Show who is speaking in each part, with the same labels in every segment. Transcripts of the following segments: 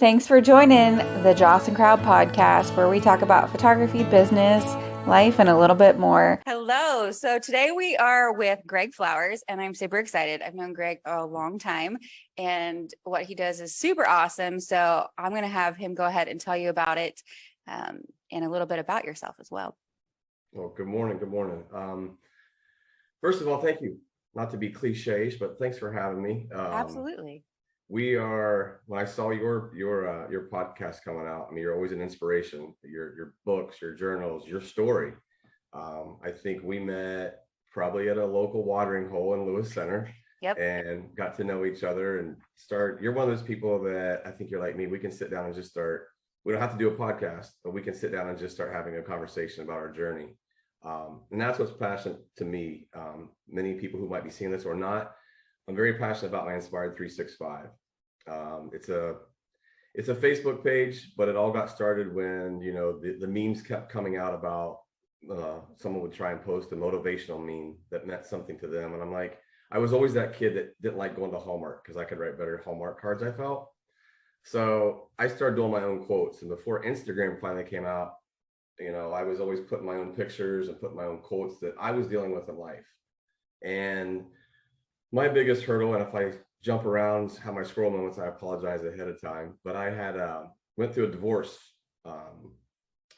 Speaker 1: Thanks for joining the Joslyn Crowl podcast, where we talk about photography, business, life, and a little bit more. Hello. So today we are with Gregg Flowers, and I'm super excited. I've known Gregg a long time, and what he does is super awesome. So I'm going to have him go ahead and tell you about it and a little bit about yourself as well.
Speaker 2: Well, good morning. Good morning. First of all, thank you. Not to be cliché, but thanks for having me.
Speaker 1: Absolutely.
Speaker 2: When I saw your podcast coming out, I mean, you're always an inspiration. Your books, your journals, your story. I think we met probably at a local watering hole in Lewis Center.
Speaker 1: Yep.
Speaker 2: And got to know each other and you're one of those people that I think you're like me. We can sit down and just start. We don't have to do a podcast, but we can sit down and just start having a conversation about our journey. And that's what's passionate to me. Many people who might be seeing this or not, I'm very passionate about my Inspired 365. It's a Facebook page, but it all got started when, the memes kept coming out about someone would try and post a motivational meme that meant something to them. And I'm like, I was always that kid that didn't like going to Hallmark because I could write better Hallmark cards, I felt. So I started doing my own quotes. And before Instagram finally came out, I was always putting my own pictures and putting my own quotes that I was dealing with in life. And my biggest hurdle, and if I jump around, have my scroll moments, I apologize ahead of time. But I had went through a divorce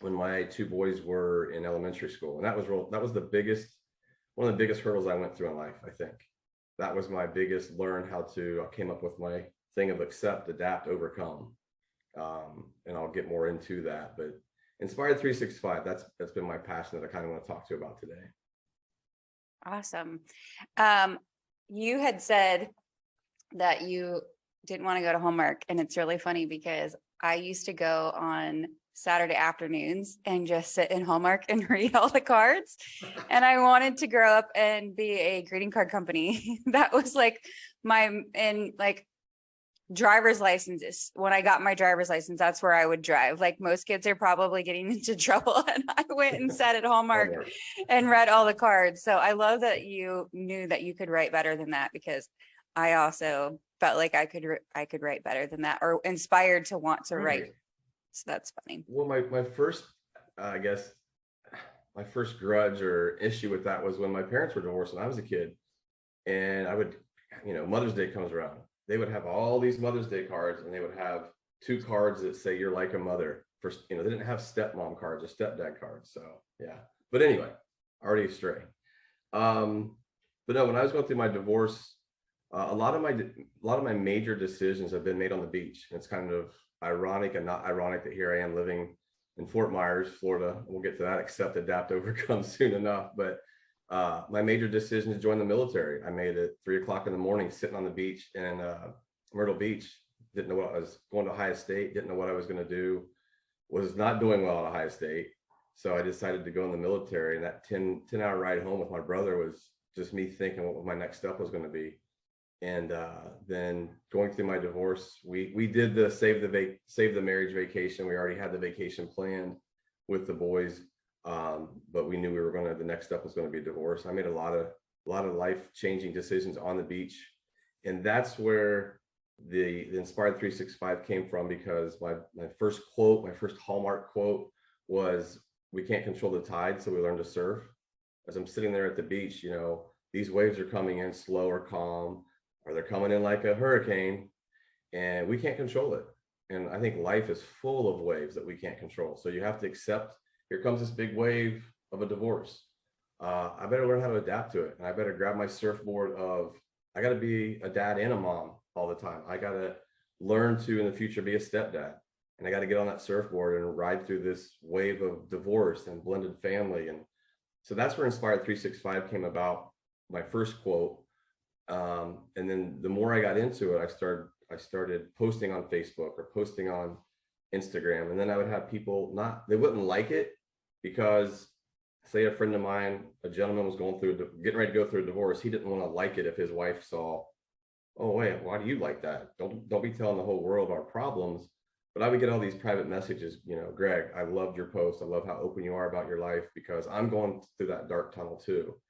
Speaker 2: when my two boys were in elementary school, and that was one of the biggest hurdles I went through in life. I think that was my biggest I came up with my thing of accept, adapt, overcome, and I'll get more into that. But Inspired 365, that's been my passion that I kind of want to talk to you about today.
Speaker 1: Awesome. You had said that you didn't want to go to Hallmark, and it's really funny because I used to go on Saturday afternoons and just sit in Hallmark and read all the cards. And I wanted to grow up and be a greeting card company. That was like driver's licenses. When I got my driver's license, that's where I would drive. Like most kids are probably getting into trouble. And I went and sat at Hallmark and read all the cards. So I love that you knew that you could write better than that, because I also felt like I could write better than that, or inspired to want to write. So that's funny.
Speaker 2: Well, my first, I guess, my first grudge or issue with that was when my parents were divorced when I was a kid, and I would, Mother's Day comes around. They would have all these Mother's Day cards, and they would have two cards that say you're like a mother. They didn't have stepmom cards or stepdad cards. So yeah. But anyway, already astray. But no, when I was going through my divorce, a lot of my major decisions have been made on the beach. And it's kind of ironic and not ironic that here I am living in Fort Myers, Florida. We'll get to that. Accept, adapt, overcome soon enough. But my major decision to join the military, I made it 3:00 in the morning, sitting on the beach in Myrtle Beach. Didn't know what I was going to Ohio State. Didn't know what I was going to do. Was not doing well at Ohio State. So I decided to go in the military. And that 10-hour ride home with my brother was just me thinking what my next step was going to be. And then going through my divorce, we did the save the marriage vacation. We already had the vacation planned with the boys. But we knew the next step was going to be a divorce. I made a lot of life-changing decisions on the beach. And that's where the Inspired 365 came from, because my first Hallmark quote was, "We can't control the tide, so we learn to surf." As I'm sitting there at the beach, these waves are coming in slow or calm, or they're coming in like a hurricane, and we can't control it. And I think life is full of waves that we can't control. So you have to accept, here comes this big wave of a divorce. I better learn how to adapt to it. And I better grab my surfboard I got to be a dad and a mom all the time. I got to learn to, in the future, be a stepdad. And I got to get on that surfboard and ride through this wave of divorce and blended family. And so that's where Inspired 365 came about, my first quote. And then the more I got into it, I started posting on Facebook or posting on Instagram. And then I would have people they wouldn't like it, because say a friend of mine, a gentleman was getting ready to go through a divorce. He didn't want to like it if his wife saw, "Oh wait, why do you like that? Don't be telling the whole world our problems." But I would get all these private messages, "Gregg, I loved your post. I love how open you are about your life, because I'm going through that dark tunnel too."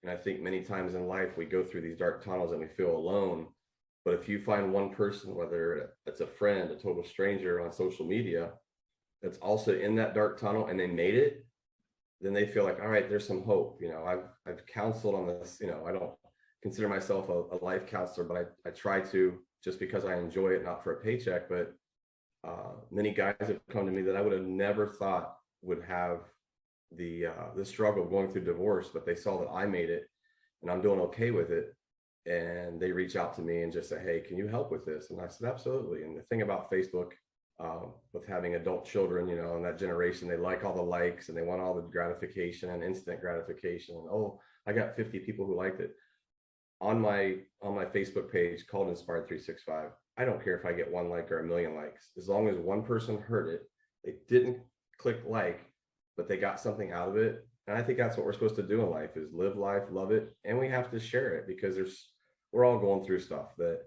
Speaker 2: And I think many times in life we go through these dark tunnels and we feel alone. But if you find one person, whether it's a friend, a total stranger on social media, that's also in that dark tunnel and they made it, then they feel like, all right, there's some hope. I've counseled on this. I don't consider myself a life counselor, but I try to, just because I enjoy it, not for a paycheck. But many guys have come to me that I would have never thought would have the struggle going through divorce, but they saw that I made it and I'm doing okay with it. And they reach out to me and just say, hey, can you help with this? And I said, absolutely. And the thing about Facebook, with having adult children, in that generation, they like all the likes and they want all the gratification and instant gratification. And, oh, I got 50 people who liked it. On my Facebook page called Inspired 365, I don't care if I get 1 like or 1,000,000 likes. As long as one person heard it, they didn't click like, but they got something out of it. And I think that's what we're supposed to do in life, is live life, love it. And we have to share it, because we're all going through stuff that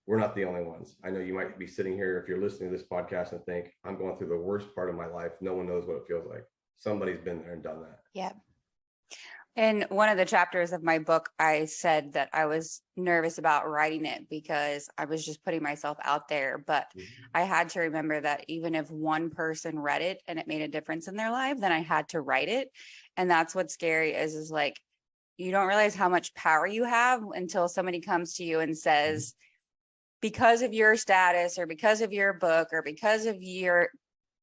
Speaker 2: we're not the only ones. I know you might be sitting here, if you're listening to this podcast, and think, I'm going through the worst part of my life. No one knows what it feels like. Somebody's been there and done that.
Speaker 1: Yeah. In one of the chapters of my book, I said that I was nervous about writing it because I was just putting myself out there. But I had to remember that even if one person read it and it made a difference in their life, then I had to write it. And that's what's scary is like, you don't realize how much power you have until somebody comes to you and says, because of your status or because of your book or because of your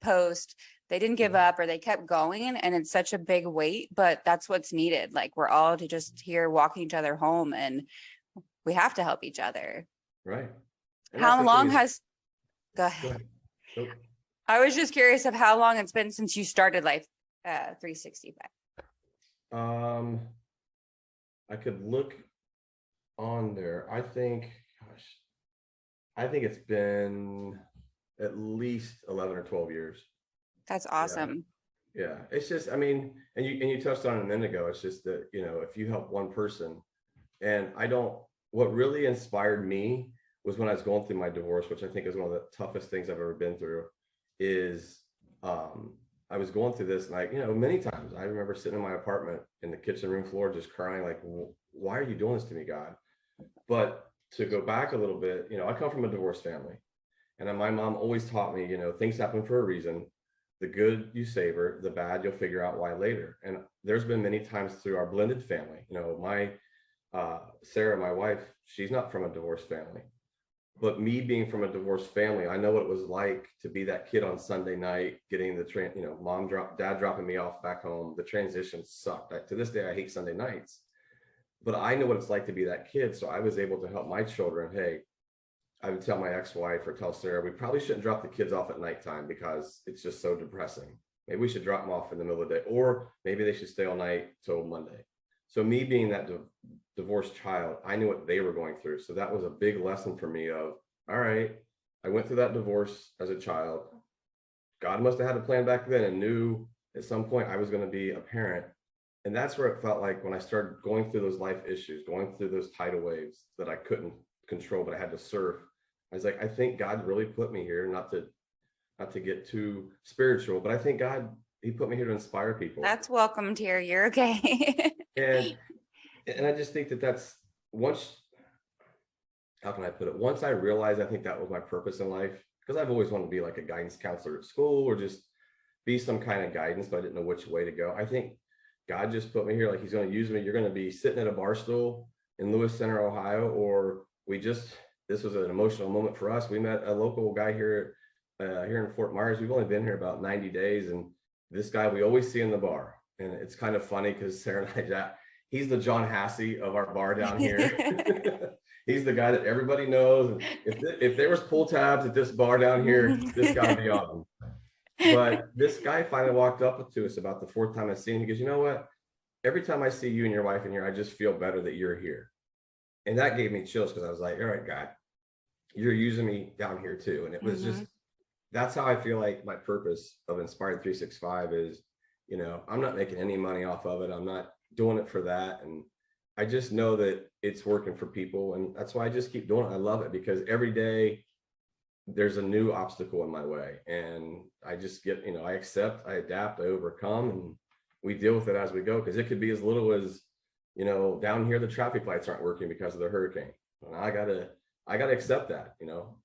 Speaker 1: post, they didn't give up or they kept going. And it's such a big weight, but that's what's needed. Like, we're all to just here walking each other home, and we have to help each other.
Speaker 2: Right.
Speaker 1: How long has, go ahead.
Speaker 2: Nope.
Speaker 1: I was just curious of how long it's been since you started Life 365.
Speaker 2: I could look on there. I think it's been at least 11 or 12 years.
Speaker 1: That's awesome.
Speaker 2: Yeah. It's just, and you touched on it a minute ago. It's just that, if you help one person, and what really inspired me was when I was going through my divorce, which I think is one of the toughest things I've ever been through, is, I was going through this, and many times I remember sitting in my apartment in the kitchen room floor, just crying, like, why are you doing this to me, God? But to go back a little bit, I come from a divorced family, and my mom always taught me, things happen for a reason. The good you savor, the bad you'll figure out why later. And there's been many times through our blended family, my Sarah, my wife, she's not from a divorced family. But me being from a divorced family, I know what it was like to be that kid on Sunday night, getting the train, dad dropping me off back home. The transition sucked. To this day, I hate Sunday nights. But I know what it's like to be that kid. So I was able to help my children. Hey, I would tell my ex-wife or tell Sarah, we probably shouldn't drop the kids off at nighttime because it's just so depressing. Maybe we should drop them off in the middle of the day, or maybe they should stay all night till Monday. So me being that divorced child, I knew what they were going through. So that was a big lesson for me of, all right, I went through that divorce as a child. God must have had a plan back then and knew at some point I was going to be a parent. And that's where it felt like when I started going through those life issues, going through those tidal waves that I couldn't control, but I had to surf. I was like, I think God really put me here, not to get too spiritual, but I think God, he put me here to inspire people.
Speaker 1: That's welcomed here. You're okay.
Speaker 2: and I just think that's how can I put it? Once I realized, I think that was my purpose in life, because I've always wanted to be like a guidance counselor at school or just be some kind of guidance, but I didn't know which way to go. I think God just put me here, like he's going to use me. You're going to be sitting at a bar stool in Lewis Center, Ohio, or this was an emotional moment for us. We met a local guy here in Fort Myers. We've only been here about 90 days. And this guy we always see in the bar. And it's kind of funny because Sarah and I, he's the John Hassey of our bar down here. He's the guy that everybody knows. And if there was pull tabs at this bar down here, this guy would be on them. But this guy finally walked up to us about the 4th time I seen him. He goes, you know what? Every time I see you and your wife in here, I just feel better that you're here. And that gave me chills, because I was like, all right, God, you're using me down here too. And it was just, that's how I feel like my purpose of Inspired 365 is, I'm not making any money off of it. I'm not doing it for that. And I just know that it's working for people. And that's why I just keep doing it. I love it, because every day there's a new obstacle in my way. And I just get, I accept, I adapt, I overcome, and we deal with it as we go. Because it could be as little as, down here, the traffic lights aren't working because of the hurricane. And I got to I got to accept that,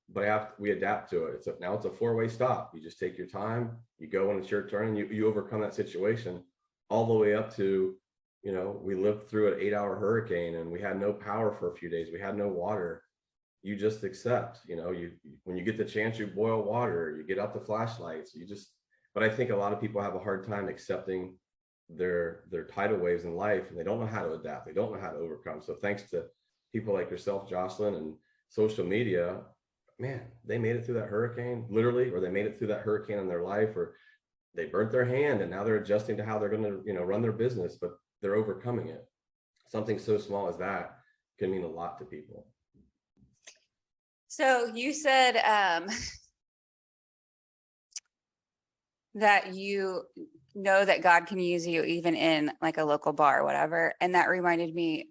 Speaker 2: but we adapt to it. Now it's a four-way stop. You just take your time, you go when it's your turn, and you overcome that situation all the way up to, we lived through an 8-hour hurricane and we had no power for a few days. We had no water. You just accept, when you get the chance, you boil water, you get out the flashlights, but I think a lot of people have a hard time accepting their tidal waves in life, and they don't know how to adapt. They don't know how to overcome. So thanks to people like yourself, Joslyn, and social media, man, they made it through that hurricane, literally, or they made it through that hurricane in their life, or they burnt their hand and now they're adjusting to how they're going to, run their business, but they're overcoming it. Something so small as that can mean a lot to people.
Speaker 1: So you said that you know that God can use you even in like a local bar or whatever. And that reminded me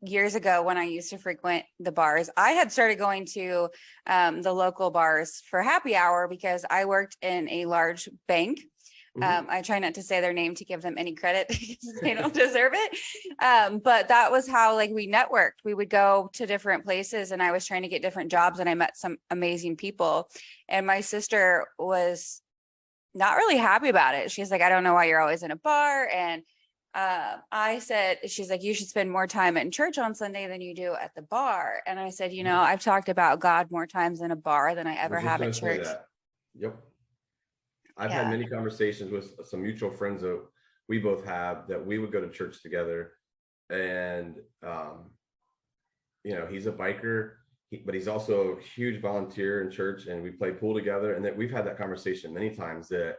Speaker 1: years ago when I used to frequent the bars. I had started going to the local bars for happy hour because I worked in a large bank. I try not to say their name to give them any credit because they don't deserve it. But that was how like we networked. We would go to different places and I was trying to get different jobs and I met some amazing people. And my sister was not really happy about it. She's like, I don't know why you're always in a bar. And I said, she's like, you should spend more time in church on Sunday than you do at the bar. And I said, I've talked about God more times in a bar than I ever have at church.
Speaker 2: Yep. I've had many conversations with some mutual friends that we both have that we would go to church together. And, he's a biker, but he's also a huge volunteer in church, and we play pool together. And that we've had that conversation many times, that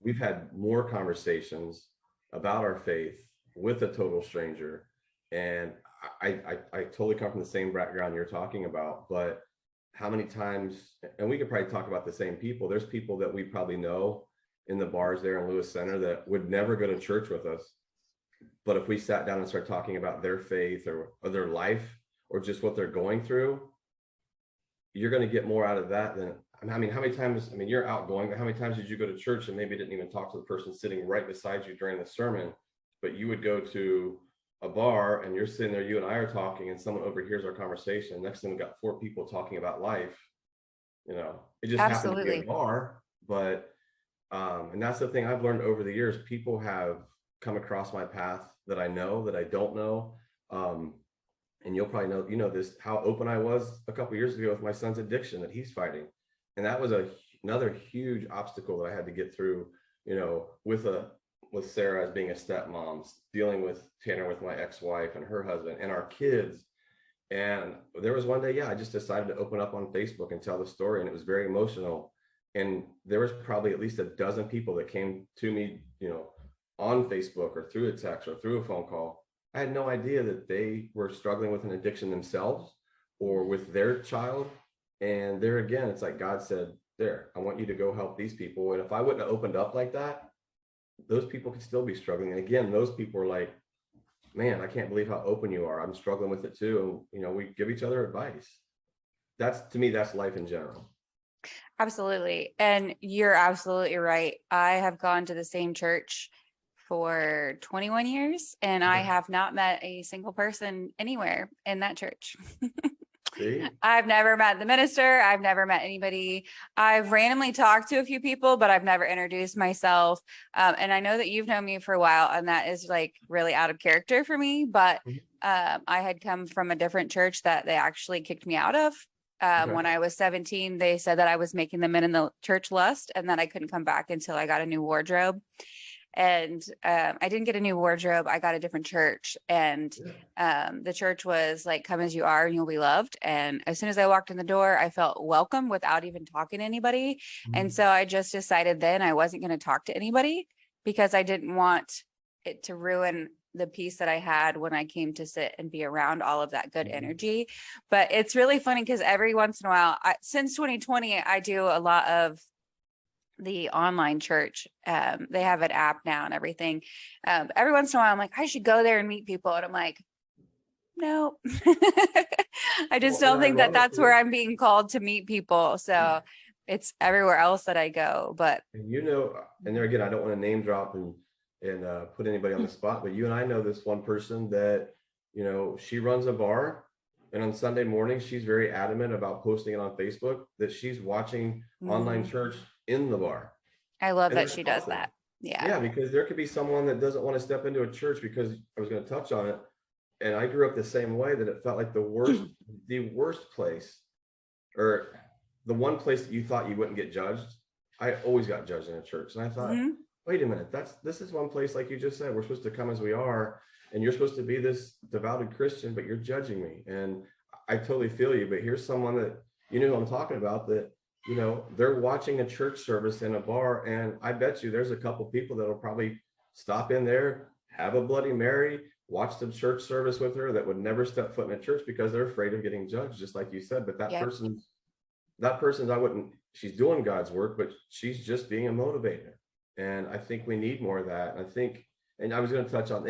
Speaker 2: we've had more conversations about our faith with a total stranger. And I totally come from the same background you're talking about, but how many times, and we could probably talk about the same people, there's people that we probably know in the bars there in Lewis Center that would never go to church with us. But if we sat down and started talking about their faith or their life or just what they're going through, you're going to get more out of that than, how many times, you're outgoing, but how many times did you go to church and maybe didn't even talk to the person sitting right beside you during the sermon, but you would go to a bar and you're sitting there, you and I are talking, and someone overhears our conversation. Next thing we got 4 people talking about life. It just happened to be a bar, but and that's the thing I've learned over the years. People have come across my path that I know, that I don't know. And you'll probably know, this, how open I was a couple of years ago with my son's addiction that he's fighting. And that was another huge obstacle that I had to get through, with Sarah as being a stepmom, dealing with Tanner, with my ex-wife and her husband and our kids. And there was one day, I just decided to open up on Facebook and tell the story. And it was very emotional. And there was probably at least a dozen people that came to me, on Facebook or through a text or through a phone call. I had no idea that they were struggling with an addiction themselves or with their child. And there again, it's like God said, there, I want you to go help these people. And if I wouldn't have opened up like that, those people could still be struggling. And again, those people are like, man, I can't believe how open you are. I'm struggling with it too. And, we give each other advice. To me, that's life in general.
Speaker 1: Absolutely. And you're absolutely right. I have gone to the same church for 21 years and I have not met a single person anywhere in that church. I've never met the minister. I've never met anybody. I've randomly talked to a few people, but I've never introduced myself. And I know that you've known me for a while, and that is like really out of character for me. But I had come from a different church that they actually kicked me out of. When I was 17, they said that I was making the men in the church lust and that I couldn't come back until I got a new wardrobe. And I didn't get a new wardrobe. I got a different church, and the church was like, come as you are and you'll be loved. And as soon as I walked in the door, I felt welcome without even talking to anybody. And so I just decided then I wasn't going to talk to anybody because I didn't want it to ruin the peace that I had when I came to sit and be around all of that good energy. But it's really funny because every once in a while, since 2020, I do a lot of the online church. They have an app now and everything. Every once in a while, I'm like, I should go there and meet people. And I'm like, no, I just don't think that that's where I'm being called to meet people. So it's everywhere else that I go. But
Speaker 2: and there again, I don't want to name drop and put anybody on the spot, but you and I know this one person that, she runs a bar And on Sunday morning, she's very adamant about posting it on Facebook that she's watching online church in the bar.
Speaker 1: I love
Speaker 2: And
Speaker 1: that
Speaker 2: that's
Speaker 1: she does
Speaker 2: awesome.
Speaker 1: that. Yeah.
Speaker 2: Yeah, because there could be someone that doesn't want to step into a church, because I was going to touch on it. And I grew up the same way, that it felt like the worst place, or the one place that you thought you wouldn't get judged. I always got judged in a church. And I thought, wait a minute, this is one place, like you just said, we're supposed to come as we are. And you're supposed to be this devoted Christian, but you're judging me. And I totally feel you. But here's someone that, you know who I'm talking about, that, you know, they're watching a church service in a bar. And I bet you there's a couple people that'll probably stop in there, have a Bloody Mary, watch the church service with her, that would never step foot in a church because they're afraid of getting judged, just like you said. But that person's, she's doing God's work, but she's just being a motivator. And I think we need more of that. And I was going to touch on,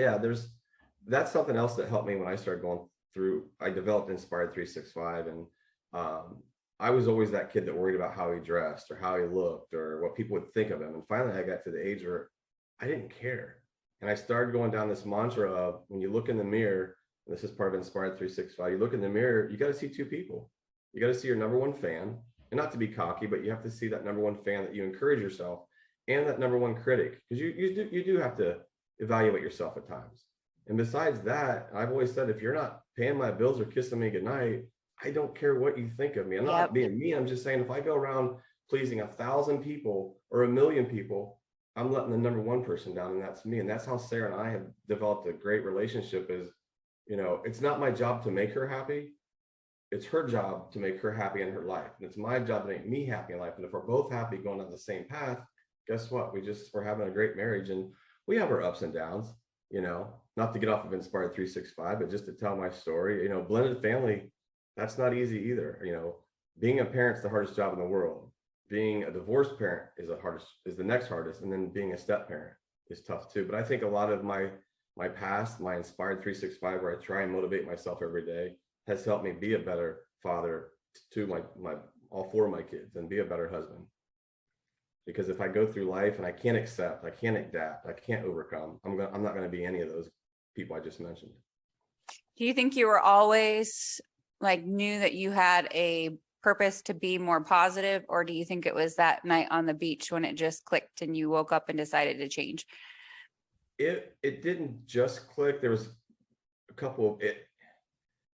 Speaker 2: that's something else that helped me when I started going through. I developed Inspired 365, and I was always that kid that worried about how he dressed or how he looked or what people would think of him. And finally I got to the age where I didn't care. And I started going down this mantra of, when you look in the mirror, and this is part of Inspired 365, you look in the mirror, you got to see two people. You got to see your number one fan, and not to be cocky, but you have to see that number one fan that you encourage yourself, and that number one critic, because you do have to evaluate yourself at times. And besides that, I've always said, if you're not paying my bills or kissing me goodnight, I don't care what you think of me. I'm not being mean. I'm just saying, if I go around pleasing 1,000 people or 1,000,000 people, I'm letting the number one person down, and that's me. And that's how Sarah and I have developed a great relationship. Is, you know, it's not my job to make her happy. It's her job to make her happy in her life. And it's my job to make me happy in life. And if we're both happy going on the same path, guess what? We're having a great marriage. And we have our ups and downs, you know, not to get off of Inspired 365, but just to tell my story. You know, blended family, that's not easy either. You know, being a parent's the hardest job in the world. Being a divorced parent is the next hardest. And then being a step parent is tough too. But I think a lot of my past, my Inspired 365, where I try and motivate myself every day, has helped me be a better father to my all four of my kids, and be a better husband. Because if I go through life and I can't accept, I can't adapt, I can't overcome, I'm not going to be any of those people I just mentioned.
Speaker 1: Do you think you were always knew that you had a purpose to be more positive, or do you think it was that night on the beach when it just clicked and you woke up and decided to change?
Speaker 2: It didn't just click. There was a couple of it.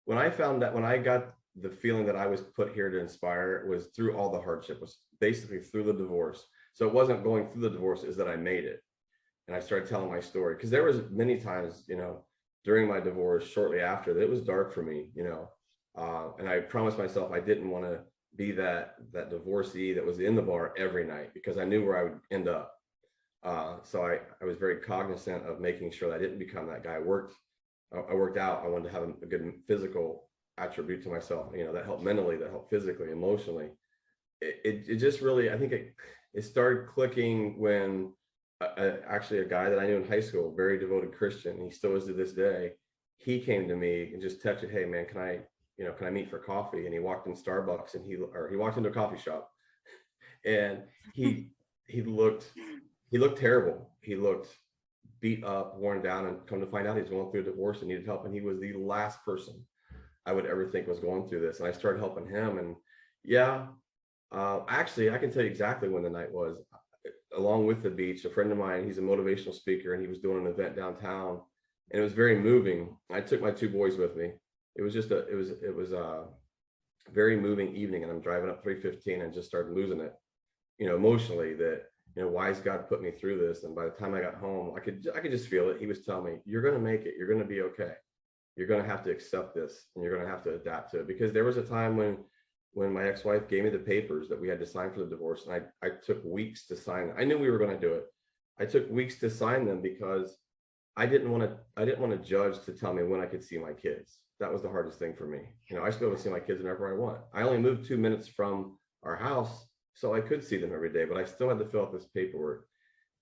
Speaker 2: When I got the feeling that I was put here to inspire, it was through all the hardship, was basically through the divorce. So it wasn't going through the divorce, is that I made it. And I started telling my story, because there was many times, you know, during my divorce, shortly after, that it was dark for me, you know. And I promised myself I didn't want to be that divorcee that was in the bar every night, because I knew where I would end up. So I was very cognizant of making sure that I didn't become that guy. I worked out. I wanted to have a good physical attribute to myself, you know, that helped mentally, that helped physically, emotionally. It just really, I think it started clicking when actually a guy that I knew in high school, very devoted Christian, he still is to this day, he came to me and just texted, "Hey man, can I meet for coffee?" And he walked in Starbucks, and he walked into a coffee shop, and he looked terrible. He looked beat up, worn down, and come to find out he's going through a divorce and needed help. And he was the last person I would ever think was going through this. And I started helping him. And actually, I can tell you exactly when the night was. Along with the beach, a friend of mine, he's a motivational speaker, and he was doing an event downtown, and it was very moving. I took my two boys with me. It was a very moving evening, and I'm driving up 315 and just started losing it, you know, emotionally, that, you know, why has God put me through this? And by the time I got home, I could just feel it. He was telling me, "You're going to make it. You're going to be okay. You're going to have to accept this, and you're going to have to adapt to it." Because there was a time when my ex-wife gave me the papers that we had to sign for the divorce, and I took weeks to sign them. I knew we were going to do it. I took weeks to sign them because I didn't want a judge to tell me when I could see my kids. That was the hardest thing for me. You know, I still be able to see my kids whenever I want. I only moved 2 minutes from our house, so I could see them every day, but I still had to fill out this paperwork.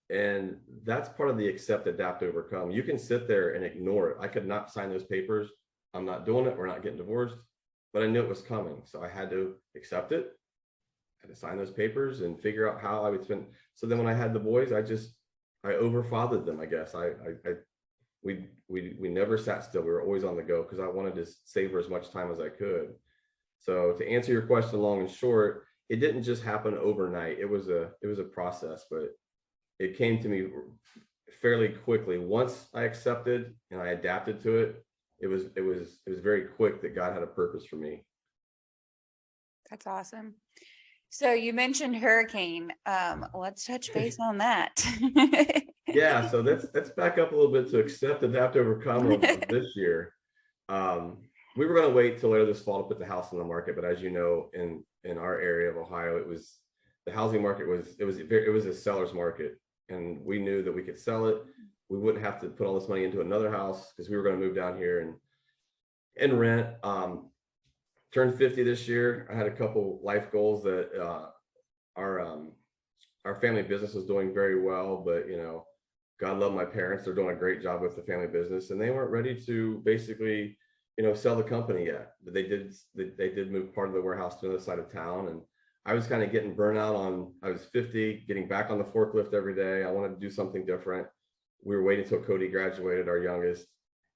Speaker 2: And that's part of the accept, adapt, overcome. You can sit there and ignore it. I could not sign those papers. I'm not doing it. We're not getting divorced. But I knew it was coming. So I had to accept it. I had to sign those papers and figure out how I would spend. So then when I had the boys, I overfathered them, I guess. I we never sat still. We were always on the go because I wanted to savor as much time as I could. So to answer your question long and short, it didn't just happen overnight. It was a process, but it came to me fairly quickly. Once I accepted and I adapted to it, it was very quick that God had a purpose for me.
Speaker 1: That's awesome. So you mentioned hurricane. Let's touch base on that.
Speaker 2: Yeah, so let's back up a little bit to accept, adapt, overcome of this year. We were going to wait till later this fall to put the house on the market, but as you know, in our area of Ohio, the housing market was a seller's market, and we knew that we could sell it. We wouldn't have to put all this money into another house because we were going to move down here and rent. Turned 50 this year. I had a couple life goals that our family business was doing very well, but God love my parents. They're doing a great job with the family business, and they weren't ready to basically, sell the company yet. But they did move part of the warehouse to the other side of town, and I was kind of getting burnout I was 50, getting back on the forklift every day. I wanted to do something different. We were waiting until Cody graduated, our youngest,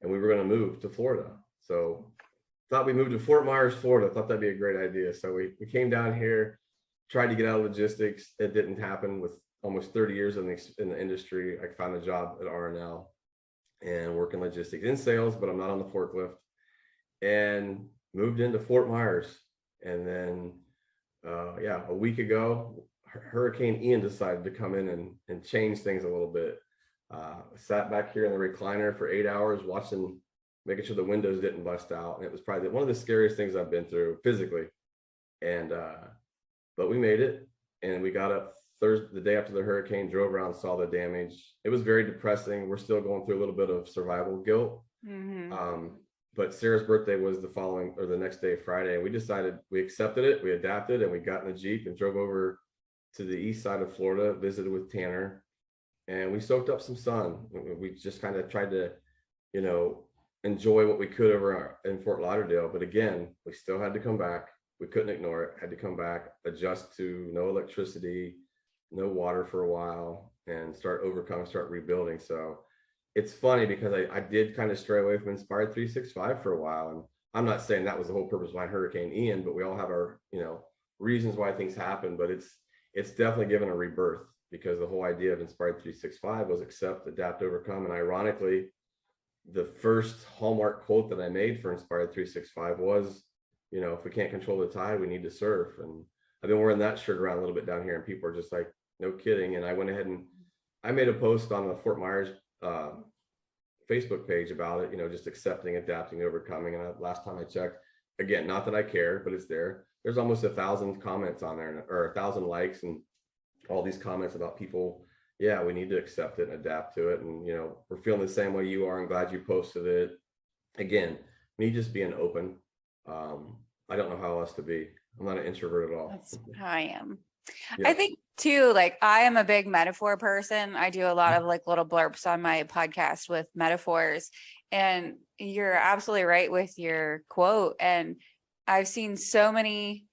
Speaker 2: and we were going to move to Florida. So thought we moved to Fort Myers, Florida. Thought that'd be a great idea. So we came down here, tried to get out of logistics. It didn't happen. With almost 30 years in the industry, I found a job at R&L and working logistics in sales, but I'm not on the forklift, and moved into Fort Myers. And then, a week ago, Hurricane Ian decided to come in and change things a little bit. Sat back here in the recliner for 8 hours, making sure the windows didn't bust out. And it was probably one of the scariest things I've been through physically. And, but we made it, and we got up Thursday, the day after the hurricane, drove around, saw the damage. It was very depressing. We're still going through a little bit of survival guilt. Mm-hmm. But Sarah's birthday was the next day, Friday. And we accepted it, we adapted, and we got in the Jeep and drove over to the east side of Florida, visited with Tanner, and we soaked up some sun. We just kind of tried to, enjoy what we could over in Fort Lauderdale. But again, we still had to come back. We couldn't ignore it, had to come back, adjust to no electricity, no water for a while, and start rebuilding. So it's funny because I did kind of stray away from Inspired 365 for a while. And I'm not saying that was the whole purpose behind Hurricane Ian, but we all have our, reasons why things happen. But it's definitely given a rebirth, because the whole idea of Inspired 365 was accept, adapt, overcome. And ironically, the first hallmark quote that I made for Inspired 365 was, if we can't control the tide, we need to surf. And I've been wearing that shirt around a little bit down here, and people are just like, no kidding. And I went ahead and I made a post on the Fort Myers Facebook page about it, just accepting, adapting, overcoming. And last time I checked, again, not that I care, but it's there. There's almost 1,000 comments on there, or 1,000 likes, and all these comments about people. Yeah, we need to accept it and adapt to it. And, we're feeling the same way you are. I'm glad you posted it. Again, me just being open. I don't know how else to be. I'm not an introvert at all.
Speaker 1: That's how I am.
Speaker 2: Yeah.
Speaker 1: I think too, I am a big metaphor person. I do a lot of little blurbs on my podcast with metaphors, and you're absolutely right with your quote. And I've seen so many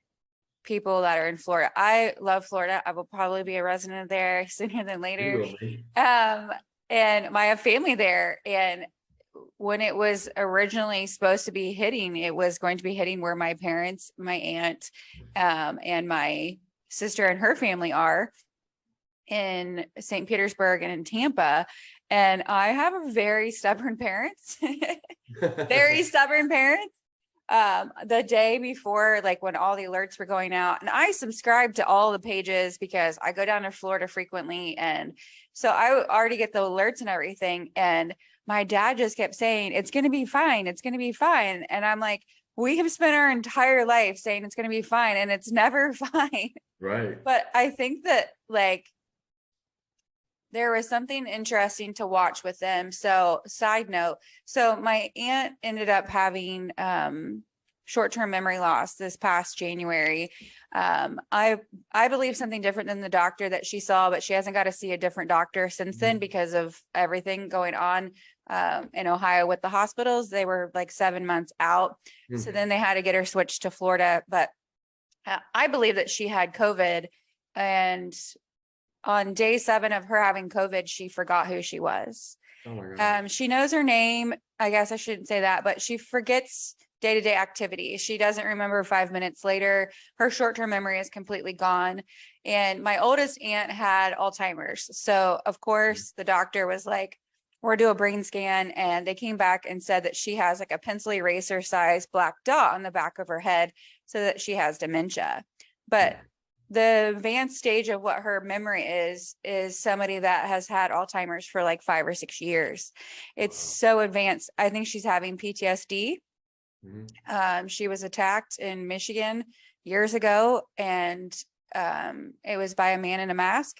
Speaker 1: people that are in Florida. I love Florida. I will probably be a resident there sooner than later. And I have family there. And when it was originally supposed to be hitting, it was going to be hitting where my parents, my aunt, and my sister and her family are in St. Petersburg and in Tampa. And I have a very stubborn parents, very stubborn parents. The day before, when all the alerts were going out, and I subscribe to all the pages because I go down to Florida frequently. And so I already get the alerts and everything. And my dad just kept saying, it's going to be fine. It's going to be fine. And I'm like, we have spent our entire life saying it's going to be fine, and it's never fine.
Speaker 2: Right.
Speaker 1: But I think that there was something interesting to watch with them. So side note, so my aunt ended up having short-term memory loss this past January. I believe something different than the doctor that she saw, but she hasn't got to see a different doctor since then because of everything going on in Ohio with the hospitals. They were 7 months out. So then they had to get her switched to Florida. But I believe that she had COVID, and on day 7 of her having COVID, she forgot who she was.
Speaker 2: Oh my God.
Speaker 1: She knows her name. I guess I shouldn't say that, but she forgets day-to-day activities. She doesn't remember 5 minutes later. Her short-term memory is completely gone. And my oldest aunt had Alzheimer's. So of course the doctor was like, we're do a brain scan. And they came back and said that she has like a pencil eraser size black dot on the back of her head, so that she has dementia. But the advanced stage of what her memory is somebody that has had Alzheimer's for like 5 or 6 years. It's so advanced. I think she's having PTSD. She was attacked in Michigan years ago, and it was by a man in a mask.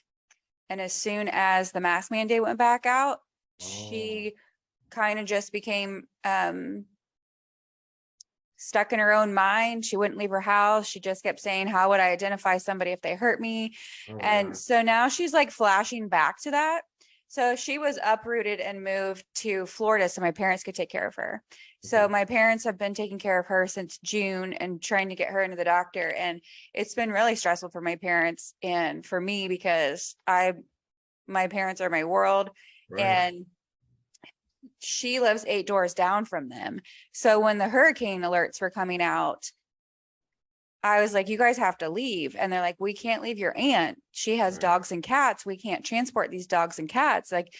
Speaker 1: And as soon as the mask mandate went back out, she kind of just became stuck in her own mind. She wouldn't leave her house. She just kept saying, how would I identify somebody if they hurt me? And so now she's like flashing back to that. So she was uprooted and moved to Florida so my parents could take care of her. So my parents have been taking care of her since June and trying to get her into the doctor. And it's been really stressful for my parents and for me, because my parents are my world. And she lives 8 doors down from them. So when the hurricane alerts were coming out, I was like, you guys have to leave. And they're like, we can't leave your aunt. She has dogs and cats. We can't transport these dogs and cats. Like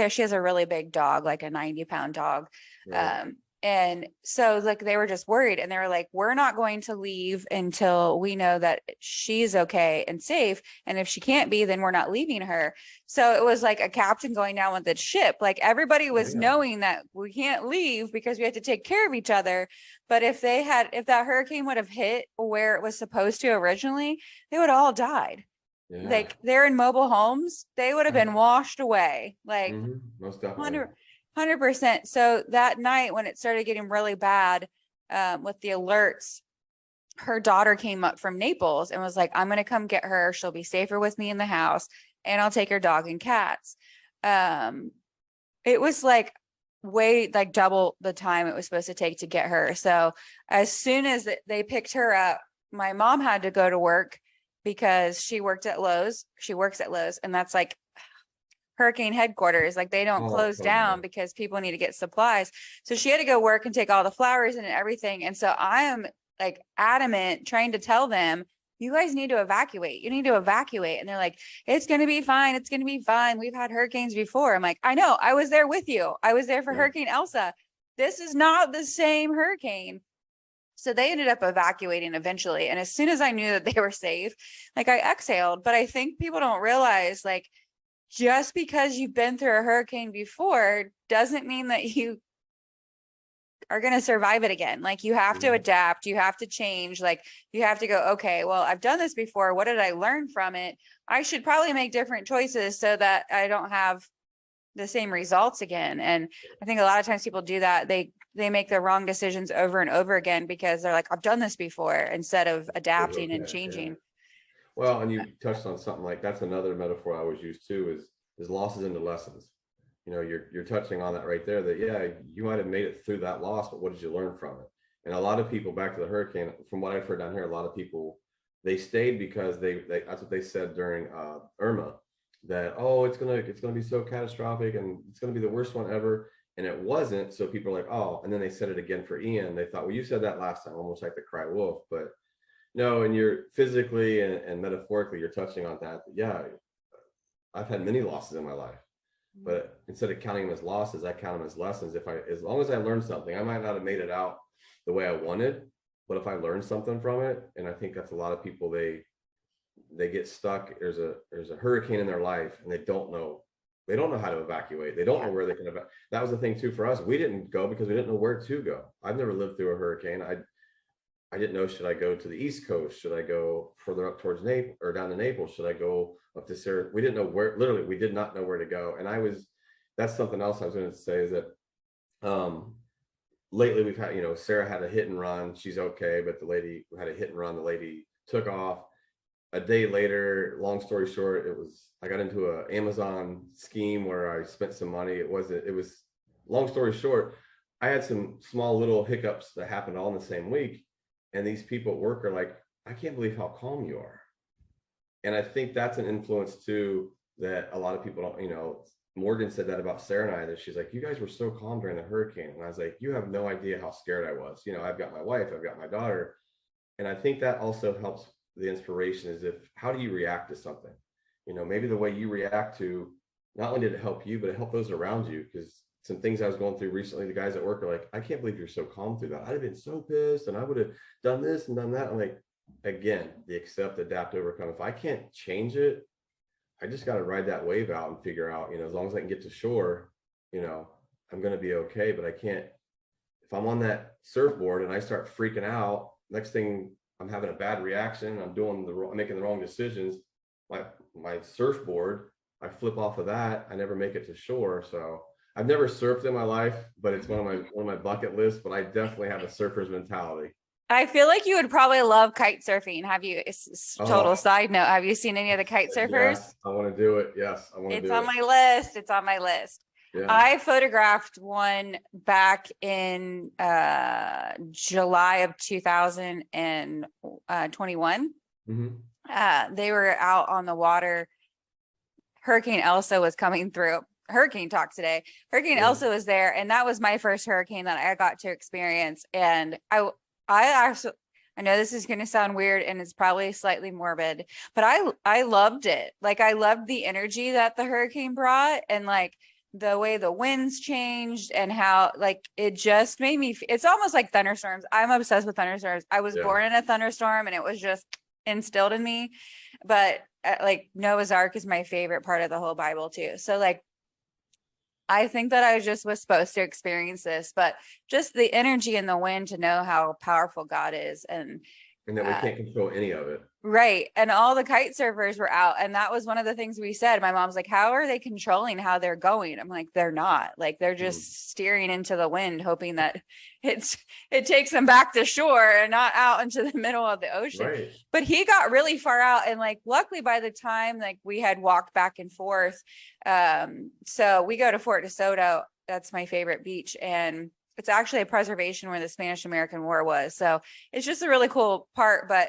Speaker 1: she has a really big dog, like a 90-pound dog. And so like they were just worried, and they were like, we're not going to leave until we know that she's okay and safe. And if she can't be, then we're not leaving her. So it was like a captain going down with the ship. Like everybody was knowing that we can't leave because we have to take care of each other. But if that hurricane would have hit where it was supposed to originally, they would all died. Like they're in mobile homes. They would have been washed away. Like
Speaker 2: most definitely.
Speaker 1: 100%. So that night when it started getting really bad with the alerts, her daughter came up from Naples and was like, I'm going to come get her. She'll be safer with me in the house, and I'll take her dog and cats. It was like double the time it was supposed to take to get her. So as soon as they picked her up, my mom had to go to work because she works at Lowe's, and that's like hurricane headquarters. Like they don't close down because people need to get supplies. So she had to go work and take all the flowers and everything. And so I am like adamant trying to tell them, you guys need to evacuate. You need to evacuate. And they're like, it's going to be fine. It's going to be fine. We've had hurricanes before. I'm like, I know, I was there with you. I was there for Hurricane Elsa. This is not the same hurricane. So they ended up evacuating eventually. And as soon as I knew that they were safe, like I exhaled. But I think people don't realize, like, just because you've been through a hurricane before doesn't mean that you are going to survive it again. Like you have to adapt, you have to change, like you have to go, okay, well, I've done this before. What did I learn from it? I should probably make different choices so that I don't have the same results again. And I think a lot of times people do that. They make the wrong decisions over and over again because they're like, I've done this before, instead of adapting and changing.
Speaker 2: Well, and you touched on something like that's another metaphor I always use too, is losses into lessons. You know, you're touching on that right there, that you might have made it through that loss, but what did you learn from it? And a lot of people, back to the hurricane, from what I've heard down here, a lot of people, they stayed because they that's what they said during Irma, that it's gonna be so catastrophic and it's gonna be the worst one ever. And it wasn't. So people are like, and then they said it again for Ian. They thought, well, you said that last time, almost like the cry wolf. But no, and you're physically and metaphorically, you're touching on that. Yeah, I've had many losses in my life, but instead of counting them as losses, I count them as lessons. As long as I learned something, I might not have made it out the way I wanted, but if I learned something from it, and I think that's a lot of people, they get stuck. There's a hurricane in their life, and they don't know how to evacuate. They don't know where they can evacuate. That was the thing too for us. We didn't go because we didn't know where to go. I've never lived through a hurricane. I didn't know, should I go to the East Coast? Should I go further up towards Naples or down to Naples? Should I go up to Sarah? We didn't know where, literally, we did not know where to go. And that's something else I was going to say, is that lately we've had, Sarah had a hit and run. She's okay. But the lady who had a hit and run, the lady took off. A day later, long story short, I got into an Amazon scheme where I spent some money. It was long story short, I had some small little hiccups that happened all in the same week. And these people at work are like, I can't believe how calm you are. And I think that's an influence too, that a lot of people don't, Morgan said that about Sarah and I, that she's like, you guys were so calm during the hurricane. And I was like, you have no idea how scared I was. I've got my wife, I've got my daughter. And I think that also helps the inspiration is how do you react to something? Maybe the way you react to, not only did it help you, but it helped those around you. Because some things I was going through recently, the guys at work are like, I can't believe you're so calm through that. I'd have been so pissed and I would have done this and done that. I'm like, again, the accept, adapt, overcome. If I can't change it, I just got to ride that wave out and figure out, as long as I can get to shore, I'm going to be okay. But I can't, if I'm on that surfboard and I start freaking out, next thing I'm having a bad reaction, I'm making the wrong decisions. My surfboard, I flip off of that. I never make it to shore. So I've never surfed in my life, but it's one of my bucket lists, but I definitely have a surfer's mentality.
Speaker 1: I feel like you would probably love kite surfing. Have you, total side note, have you seen any of the kite surfers?
Speaker 2: Yes, I want to do it. Yes, I want to do it.
Speaker 1: It's on my list. It's on my list. Yeah. I photographed one back in July of 2021. Mm-hmm. They were out on the water. Hurricane Elsa was coming through. Hurricane talk today. Hurricane Elsa was there, and that was my first hurricane that I got to experience. And I actually, I know this is going to sound weird and it's probably slightly morbid, but I loved it. Like, I loved the energy that the hurricane brought, and like the way the winds changed and how like it just made me, it's almost like thunderstorms. I'm obsessed with thunderstorms. I was born in a thunderstorm and it was just instilled in me. But like Noah's Ark is my favorite part of the whole Bible too. So like, I think that I just was supposed to experience this, but just the energy and the wind to know how powerful God is, and
Speaker 2: that we can't control any of it.
Speaker 1: Right. And all the kite surfers were out. And that was one of the things we said. My mom's like, how are they controlling how they're going? I'm like, they're not. Like, they're just steering into the wind, hoping that it takes them back to shore and not out into the middle of the ocean. Right. But he got really far out. And like, luckily by the time like we had walked back and forth. So we go to Fort DeSoto. That's my favorite beach. And it's actually a preservation where the Spanish-American War was. So it's just a really cool part, but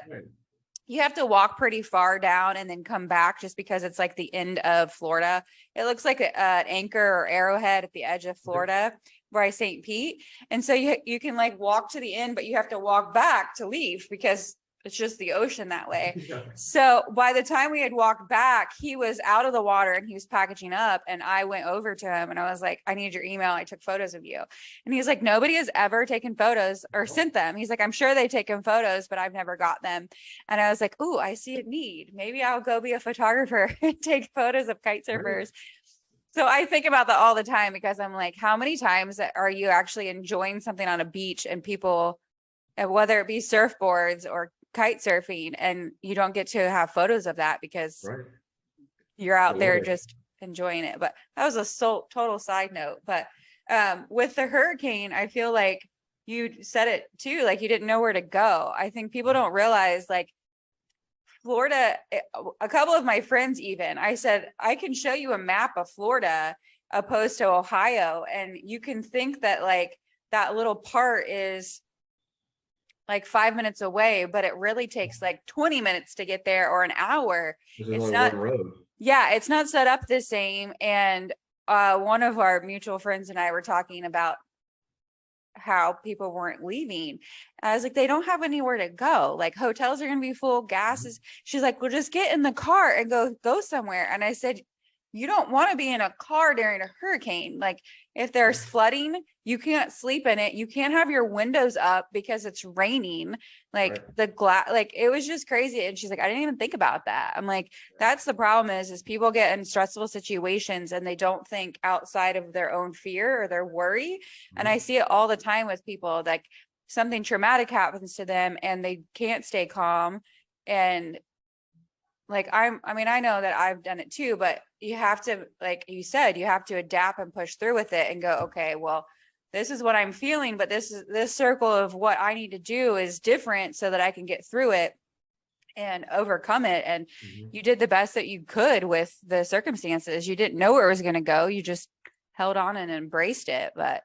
Speaker 1: you have to walk pretty far down and then come back, just because it's like the end of Florida. It looks like an anchor or arrowhead at the edge of Florida by St. Pete. And so you can like walk to the end, but you have to walk back to leave because it's just the ocean that way. So by the time we had walked back, he was out of the water and he was packaging up. And I went over to him and I was like, I need your email. I took photos of you. And he's like, nobody has ever taken photos or sent them. He's like, I'm sure they've taken photos, but I've never got them. And I was like, ooh, I see a need. Maybe I'll go be a photographer and take photos of kite surfers. So I think about that all the time, because I'm like, how many times are you actually enjoying something on a beach and people, whether it be surfboards or kite surfing, and you don't get to have photos of that because you're out there just enjoying it. But that was a total side note. But with the hurricane, I feel like you said it too, like you didn't know where to go. I think people don't realize, like, Florida, a couple of my friends, even, I said, I can show you a map of Florida opposed to Ohio, and you can think that like that little part is like 5 minutes away, but it really takes like 20 minutes to get there, or an hour. It's not, it's not set up the same. And one of our mutual friends and I were talking about how people weren't leaving. I was like, they don't have anywhere to go. Like, hotels are going to be full, gas is, she's like, well, just get in the car and go somewhere. And I said, you don't want to be in a car during a hurricane. Like, if there's flooding, you can't sleep in it. You can't have your windows up because it's raining. Like the glass, like it was just crazy. And she's like, I didn't even think about that. I'm like, that's the problem is people get in stressful situations and they don't think outside of their own fear or their worry. And I see it all the time with people, like something traumatic happens to them and they can't stay calm. And like, I know that I've done it too, but you have to, like you said, you have to adapt and push through with it and go, okay, well, this is what I'm feeling, but this circle of what I need to do is different so that I can get through it and overcome it. And you did the best that you could with the circumstances. You didn't know where it was going to go. You just held on and embraced it. But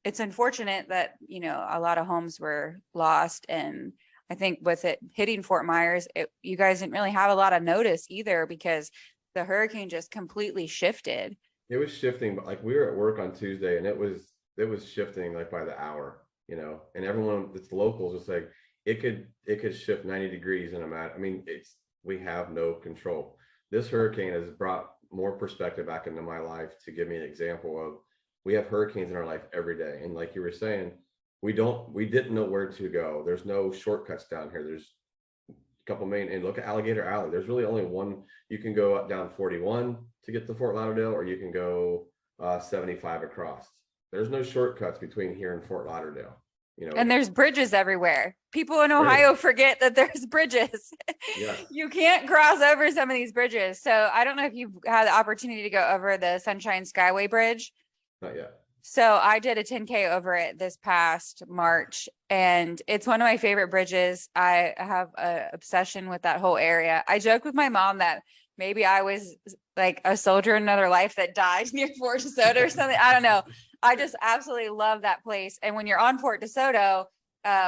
Speaker 1: it's unfortunate that, a lot of homes were lost. And I think with it hitting Fort Myers, you guys didn't really have a lot of notice either because the hurricane just completely shifted.
Speaker 2: It was shifting, but like we were at work on Tuesday and it was shifting like by the hour, and everyone that's locals was like, it could shift 90 degrees in a matter. I mean, we have no control. This hurricane has brought more perspective back into my life to give me an example of, we have hurricanes in our life every day. And like you were saying, we didn't know where to go. There's no shortcuts down here. There's a couple million, and look at Alligator Alley. There's really only one. You can go up down 41 to get to Fort Lauderdale, or you can go 75 across. There's no shortcuts between here and Fort Lauderdale.
Speaker 1: And there's bridges everywhere. People in Ohio forget that there's bridges.
Speaker 2: Yes.
Speaker 1: You can't cross over some of these bridges. So I don't know if you've had the opportunity to go over the Sunshine Skyway Bridge.
Speaker 2: Not yet.
Speaker 1: So I did a 10K over it this past March, and it's one of my favorite bridges. I have an obsession with that whole area. I joke with my mom that maybe I was like a soldier in another life that died near Fort DeSoto or something. I don't know. I just absolutely love that place. And when you're on Fort DeSoto,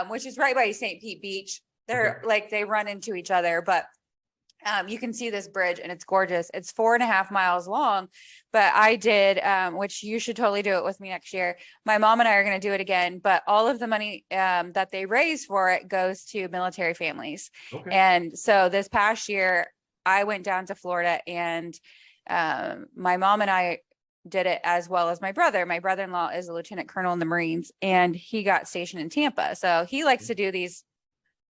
Speaker 1: which is right by St. Pete Beach, they're like, they run into each other, but you can see this bridge and it's gorgeous. It's 4.5 miles long, but I did, which you should totally do it with me next year. My mom and I are going to do it again, but all of the money that they raise for it goes to military families. Okay. And so this past year I went down to Florida, and my mom and I did it, as well as my brother. My brother-in-law is a lieutenant colonel in the Marines, and he got stationed in Tampa. So he likes to do these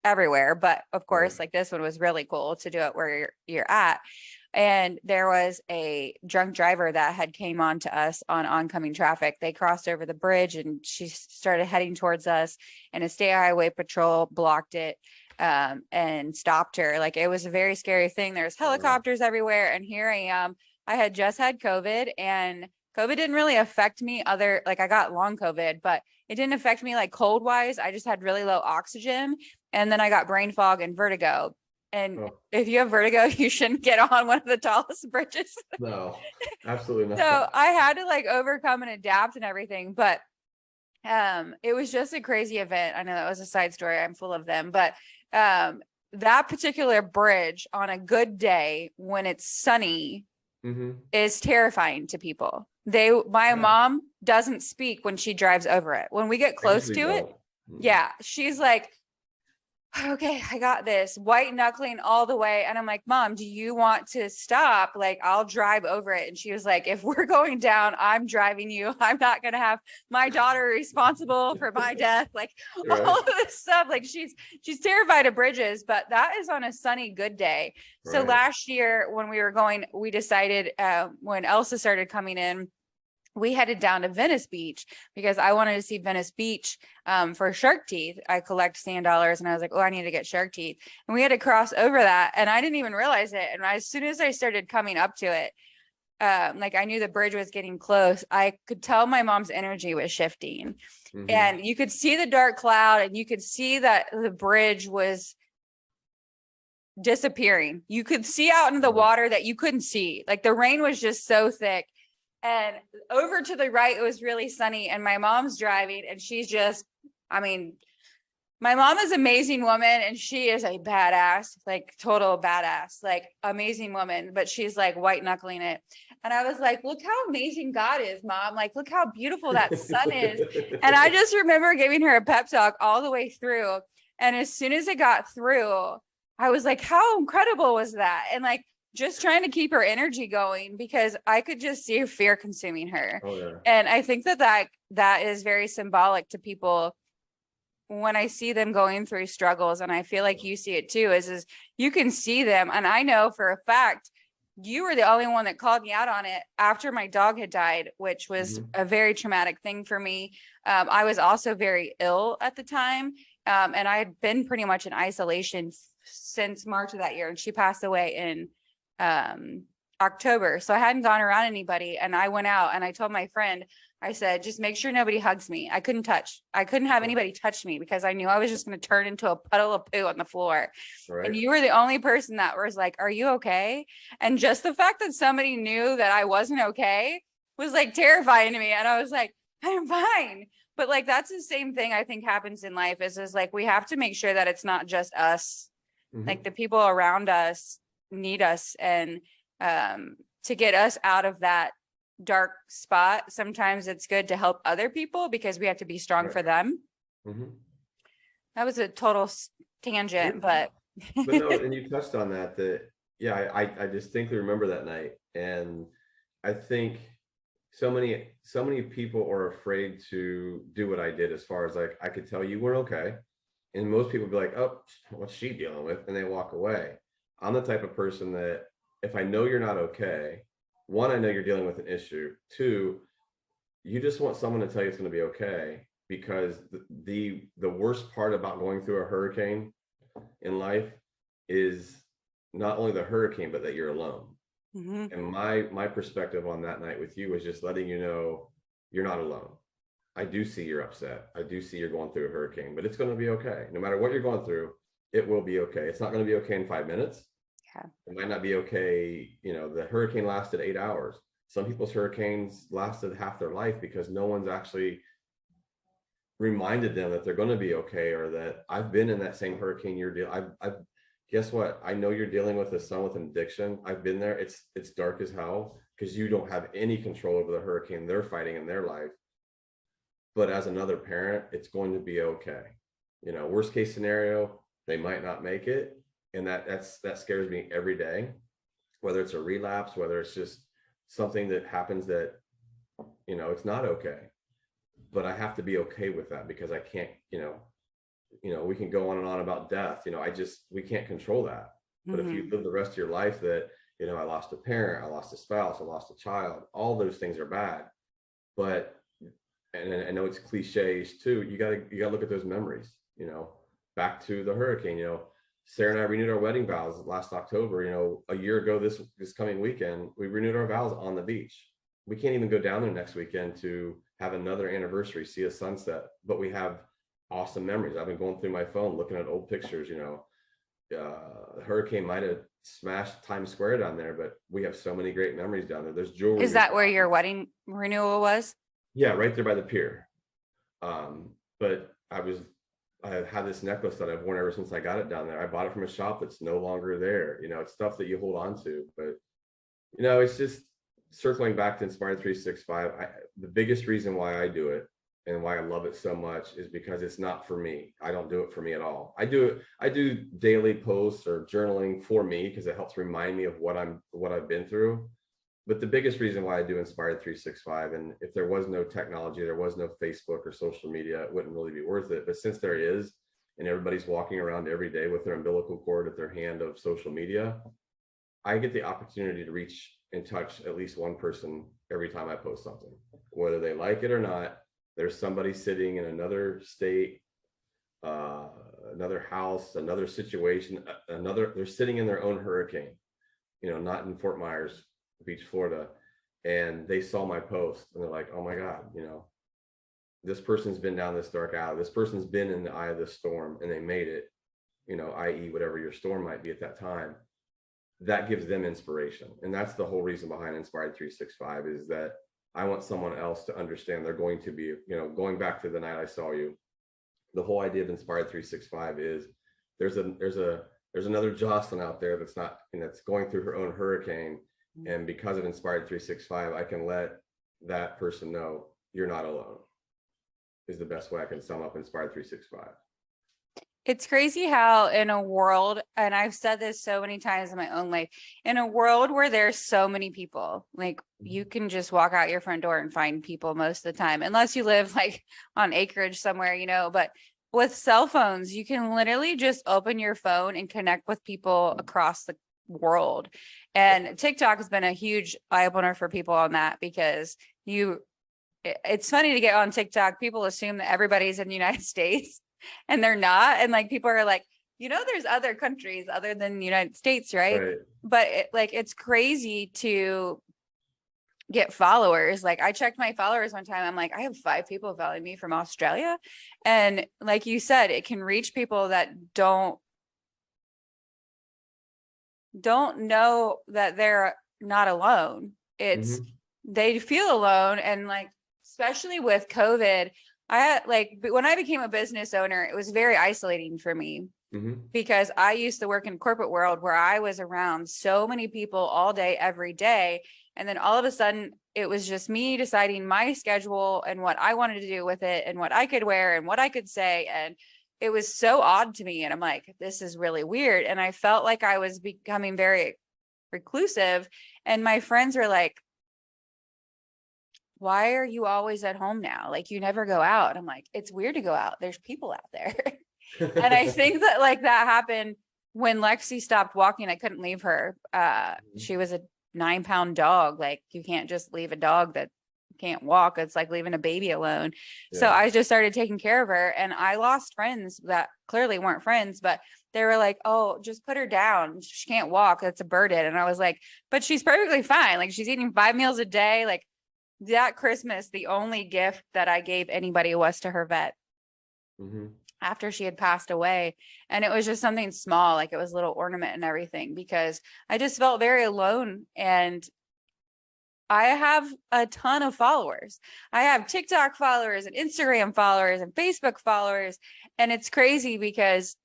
Speaker 1: everywhere, but of course, like, this one was really cool to do it where you're at. And there was a drunk driver that had came on to us on oncoming traffic. They crossed over the bridge and she started heading towards us, and a state highway patrol blocked it and stopped her. Like, it was a very scary thing. There's helicopters everywhere, and here I am. I had just had COVID, and COVID didn't really affect me I got long COVID, but it didn't affect me like cold wise. I just had really low oxygen, and then I got brain fog and vertigo. And if you have vertigo, you shouldn't get on one of the tallest bridges. No,
Speaker 2: absolutely not.
Speaker 1: So I had to like overcome and adapt and everything, but it was just a crazy event. I know that was a side story. I'm full of them, but that particular bridge on a good day when it's sunny is terrifying to people. My mom doesn't speak when she drives over it. When we get close to it, she's like, okay, I got this, white knuckling all the way. And I'm like, Mom, do you want to stop? Like, I'll drive over it. And she was like, if we're going down, I'm driving you. I'm not going to have my daughter responsible for my death. Like all of this stuff. Like, she's terrified of bridges, but that is on a sunny, good day. Right. So last year when we were going, we decided when Elsa started coming in, we headed down to Venice Beach because I wanted to see Venice Beach for shark teeth. I collect sand dollars, and I was like, oh, I need to get shark teeth. And we had to cross over that, and I didn't even realize it. And as soon as I started coming up to it, like, I knew the bridge was getting close. I could tell my mom's energy was shifting, and you could see the dark cloud, and you could see that the bridge was disappearing. You could see out into the water that you couldn't see. Like, the rain was just so thick. And over to the right, it was really sunny, and my mom's driving, and she's just, I mean, my mom is an amazing woman, and she is a badass, like total badass, like amazing woman, but she's like white knuckling it. And I was like, look how amazing God is, Mom. Like, look how beautiful that sun is. And I just remember giving her a pep talk all the way through. And as soon as it got through, I was like, how incredible was that? And like, just trying to keep her energy going, because I could just see fear consuming her. Oh, yeah. And I think that is very symbolic to people when I see them going through struggles. And I feel like you see it too, is you can see them. And I know for a fact, you were the only one that called me out on it after my dog had died, which was a very traumatic thing for me. I was also very ill at the time. And I had been pretty much in isolation since March of that year. And she passed away in October. So I hadn't gone around anybody, and I went out and I told my friend, I said, just make sure nobody hugs me. I couldn't have anybody touch me because I knew I was just going to turn into a puddle of poo on the floor. Right. And you were the only person that was like, are you okay? And just the fact that somebody knew that I wasn't okay was like terrifying to me. And I was like, I'm fine. But like, that's the same thing I think happens in life is like, we have to make sure that it's not just us, like the people around us need us. And to get us out of that dark spot, sometimes it's good to help other people because we have to be strong for them. That was a total tangent, but
Speaker 2: but no, and you touched on that yeah, I distinctly remember that night. And I think so many people are afraid to do what I did, as far as like, I could tell you weren't okay. And most people be like, oh, what's she dealing with? And they walk away. I'm the type of person that if I know you're not okay, one, I know you're dealing with an issue. Two, you just want someone to tell you it's going to be okay, because the worst part about going through a hurricane in life is not only the hurricane, but that you're alone. And my perspective on that night with you was just letting you know you're not alone. I do see you're upset. I do see you're going through a hurricane, but it's going to be okay. No matter what you're going through, it will be okay. It's not going to be okay in 5 minutes.
Speaker 1: Yeah.
Speaker 2: It might not be okay. You know, the hurricane lasted 8 hours. Some people's hurricanes lasted half their life because no one's actually reminded them that they're going to be okay, or that I've been in that same hurricane you're dealing. I've guess what? I know you're dealing with someone with an addiction. I've been there. It's dark as hell because you don't have any control over the hurricane they're fighting in their life. But as another parent, it's going to be okay. You know, worst case scenario, they might not make it. And that scares me every day, whether it's a relapse, whether it's just something that happens that, you know, it's not okay. But I have to be okay with that, because I can't, we can go on and on about death. We can't control that. But if you live the rest of your life that, I lost a parent, I lost a spouse, I lost a child, all those things are bad. But, and I know it's cliches too, you gotta look at those memories, back to the hurricane. Sarah and I renewed our wedding vows last October. A year ago, this coming weekend, we renewed our vows on the beach. We can't even go down there next weekend to have another anniversary, see a sunset, but we have awesome memories. I've been going through my phone, looking at old pictures. The hurricane might have smashed Times Square down there, but we have so many great memories down there. There's jewelry.
Speaker 1: Is that where your wedding renewal was?
Speaker 2: Yeah, right there by the pier. But I have had this necklace that I've worn ever since I got it down there. I bought it from a shop that's no longer there. It's stuff that you hold on to, but it's just circling back to Inspired 365. The biggest reason why I do it and why I love it so much is because it's not for me. I don't do it for me at all. I do daily posts or journaling for me because it helps remind me of what I've been through. But the biggest reason why I do Inspired 365, and if there was no technology, there was no Facebook or social media, it wouldn't really be worth it. But since there is, and everybody's walking around every day with their umbilical cord at their hand of social media, I get the opportunity to reach and touch at least one person every time I post something, whether they like it or not. There's somebody sitting in another state, another house, another situation, they're sitting in their own hurricane, not in Fort Myers Beach, Florida. And they saw my post and they're like, oh my God, this person's been down this dark alley. This person's been in the eye of this storm and they made it, i.e. whatever your storm might be at that time. That gives them inspiration. And that's the whole reason behind Inspired 365, is that I want someone else to understand they're going to be, going back to the night I saw you. The whole idea of Inspired 365 is there's another Joslyn out there that's going through her own hurricane. And because of Inspired 365, I can let that person know you're not alone, is the best way I can sum up Inspired 365.
Speaker 1: It's crazy how in a world, and I've said this so many times in my own life, in a world where there's so many people, like you can just walk out your front door and find people most of the time, unless you live like on acreage somewhere, but with cell phones, you can literally just open your phone and connect with people across the world. And TikTok has been a huge eye opener for people on that, because it's funny to get on TikTok. People assume that everybody's in the United States. And they're not. And like, people are like, there's other countries other than the United States, right? But it's crazy to get followers. Like, I checked my followers one time. I'm like, I have 5 people following me from Australia. And like you said, it can reach people that don't know that they're not alone. It's they feel alone, and like especially with COVID, I had like, when I became a business owner, it was very isolating for me because I used to work in corporate world where I was around so many people all day, every day. And then all of a sudden it was just me deciding my schedule and what I wanted to do with it and what I could wear and what I could say. And it was so odd to me. And I'm like, this is really weird. And I felt like I was becoming very reclusive. And my friends were like, why are you always at home now? Like, you never go out. I'm like, it's weird to go out. There's people out there. And I think that like that happened when Lexi stopped walking. I couldn't leave her. She was a 9-pound dog. Like, you can't just leave a dog that can't walk. It's like leaving a baby alone. Yeah. So I just started taking care of her, and I lost friends that clearly weren't friends, but they were like, oh, just put her down. She can't walk. That's a burden. And I was like, but she's perfectly fine. Like, she's eating 5 meals a day. Like, that Christmas, the only gift that I gave anybody was to her vet after she had passed away. And it was just something small, like it was a little ornament and everything, because I just felt very alone. And I have a ton of followers. I have TikTok followers and Instagram followers and Facebook followers. And it's crazy because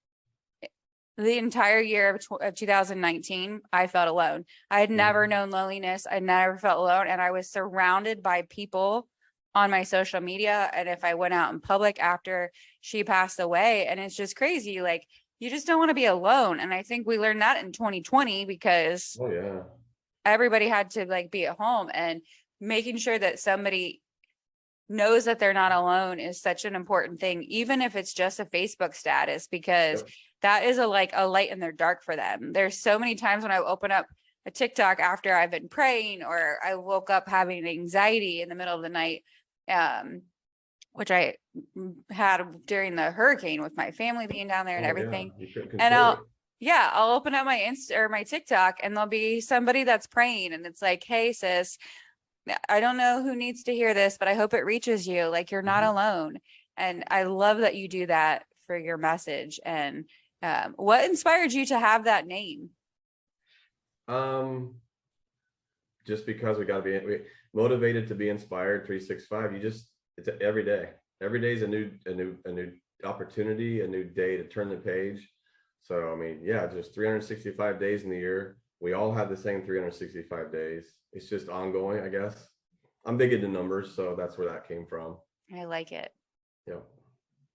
Speaker 1: the entire year of 2019, I felt alone. I had never known loneliness. I never felt alone. And I was surrounded by people on my social media. And if I went out in public after she passed away, and it's just crazy. Like, you just don't want to be alone. And I think we learned that in 2020 because everybody had to like be at home, and making sure that somebody knows that they're not alone is such an important thing, even if it's just a Facebook status, because that is a light in their dark for them. There's so many times when I open up a TikTok after I've been praying, or I woke up having anxiety in the middle of the night, which I had during the hurricane with my family being down there and everything. And I'll open up my Insta or my TikTok, and there'll be somebody that's praying, and it's like, hey sis, I don't know who needs to hear this, but I hope it reaches you. Like, you're not alone. And I love that you do that for your message. And what inspired you to have that name?
Speaker 2: Just because we got to be motivated to be inspired. 365. It's every day. Every day is a new opportunity, a new day to turn the page. So, I mean, just 365 days in the year. We all have the same 365 days. It's just ongoing, I guess. I'm big into numbers, so that's where that came from.
Speaker 1: I like it.
Speaker 2: Yeah.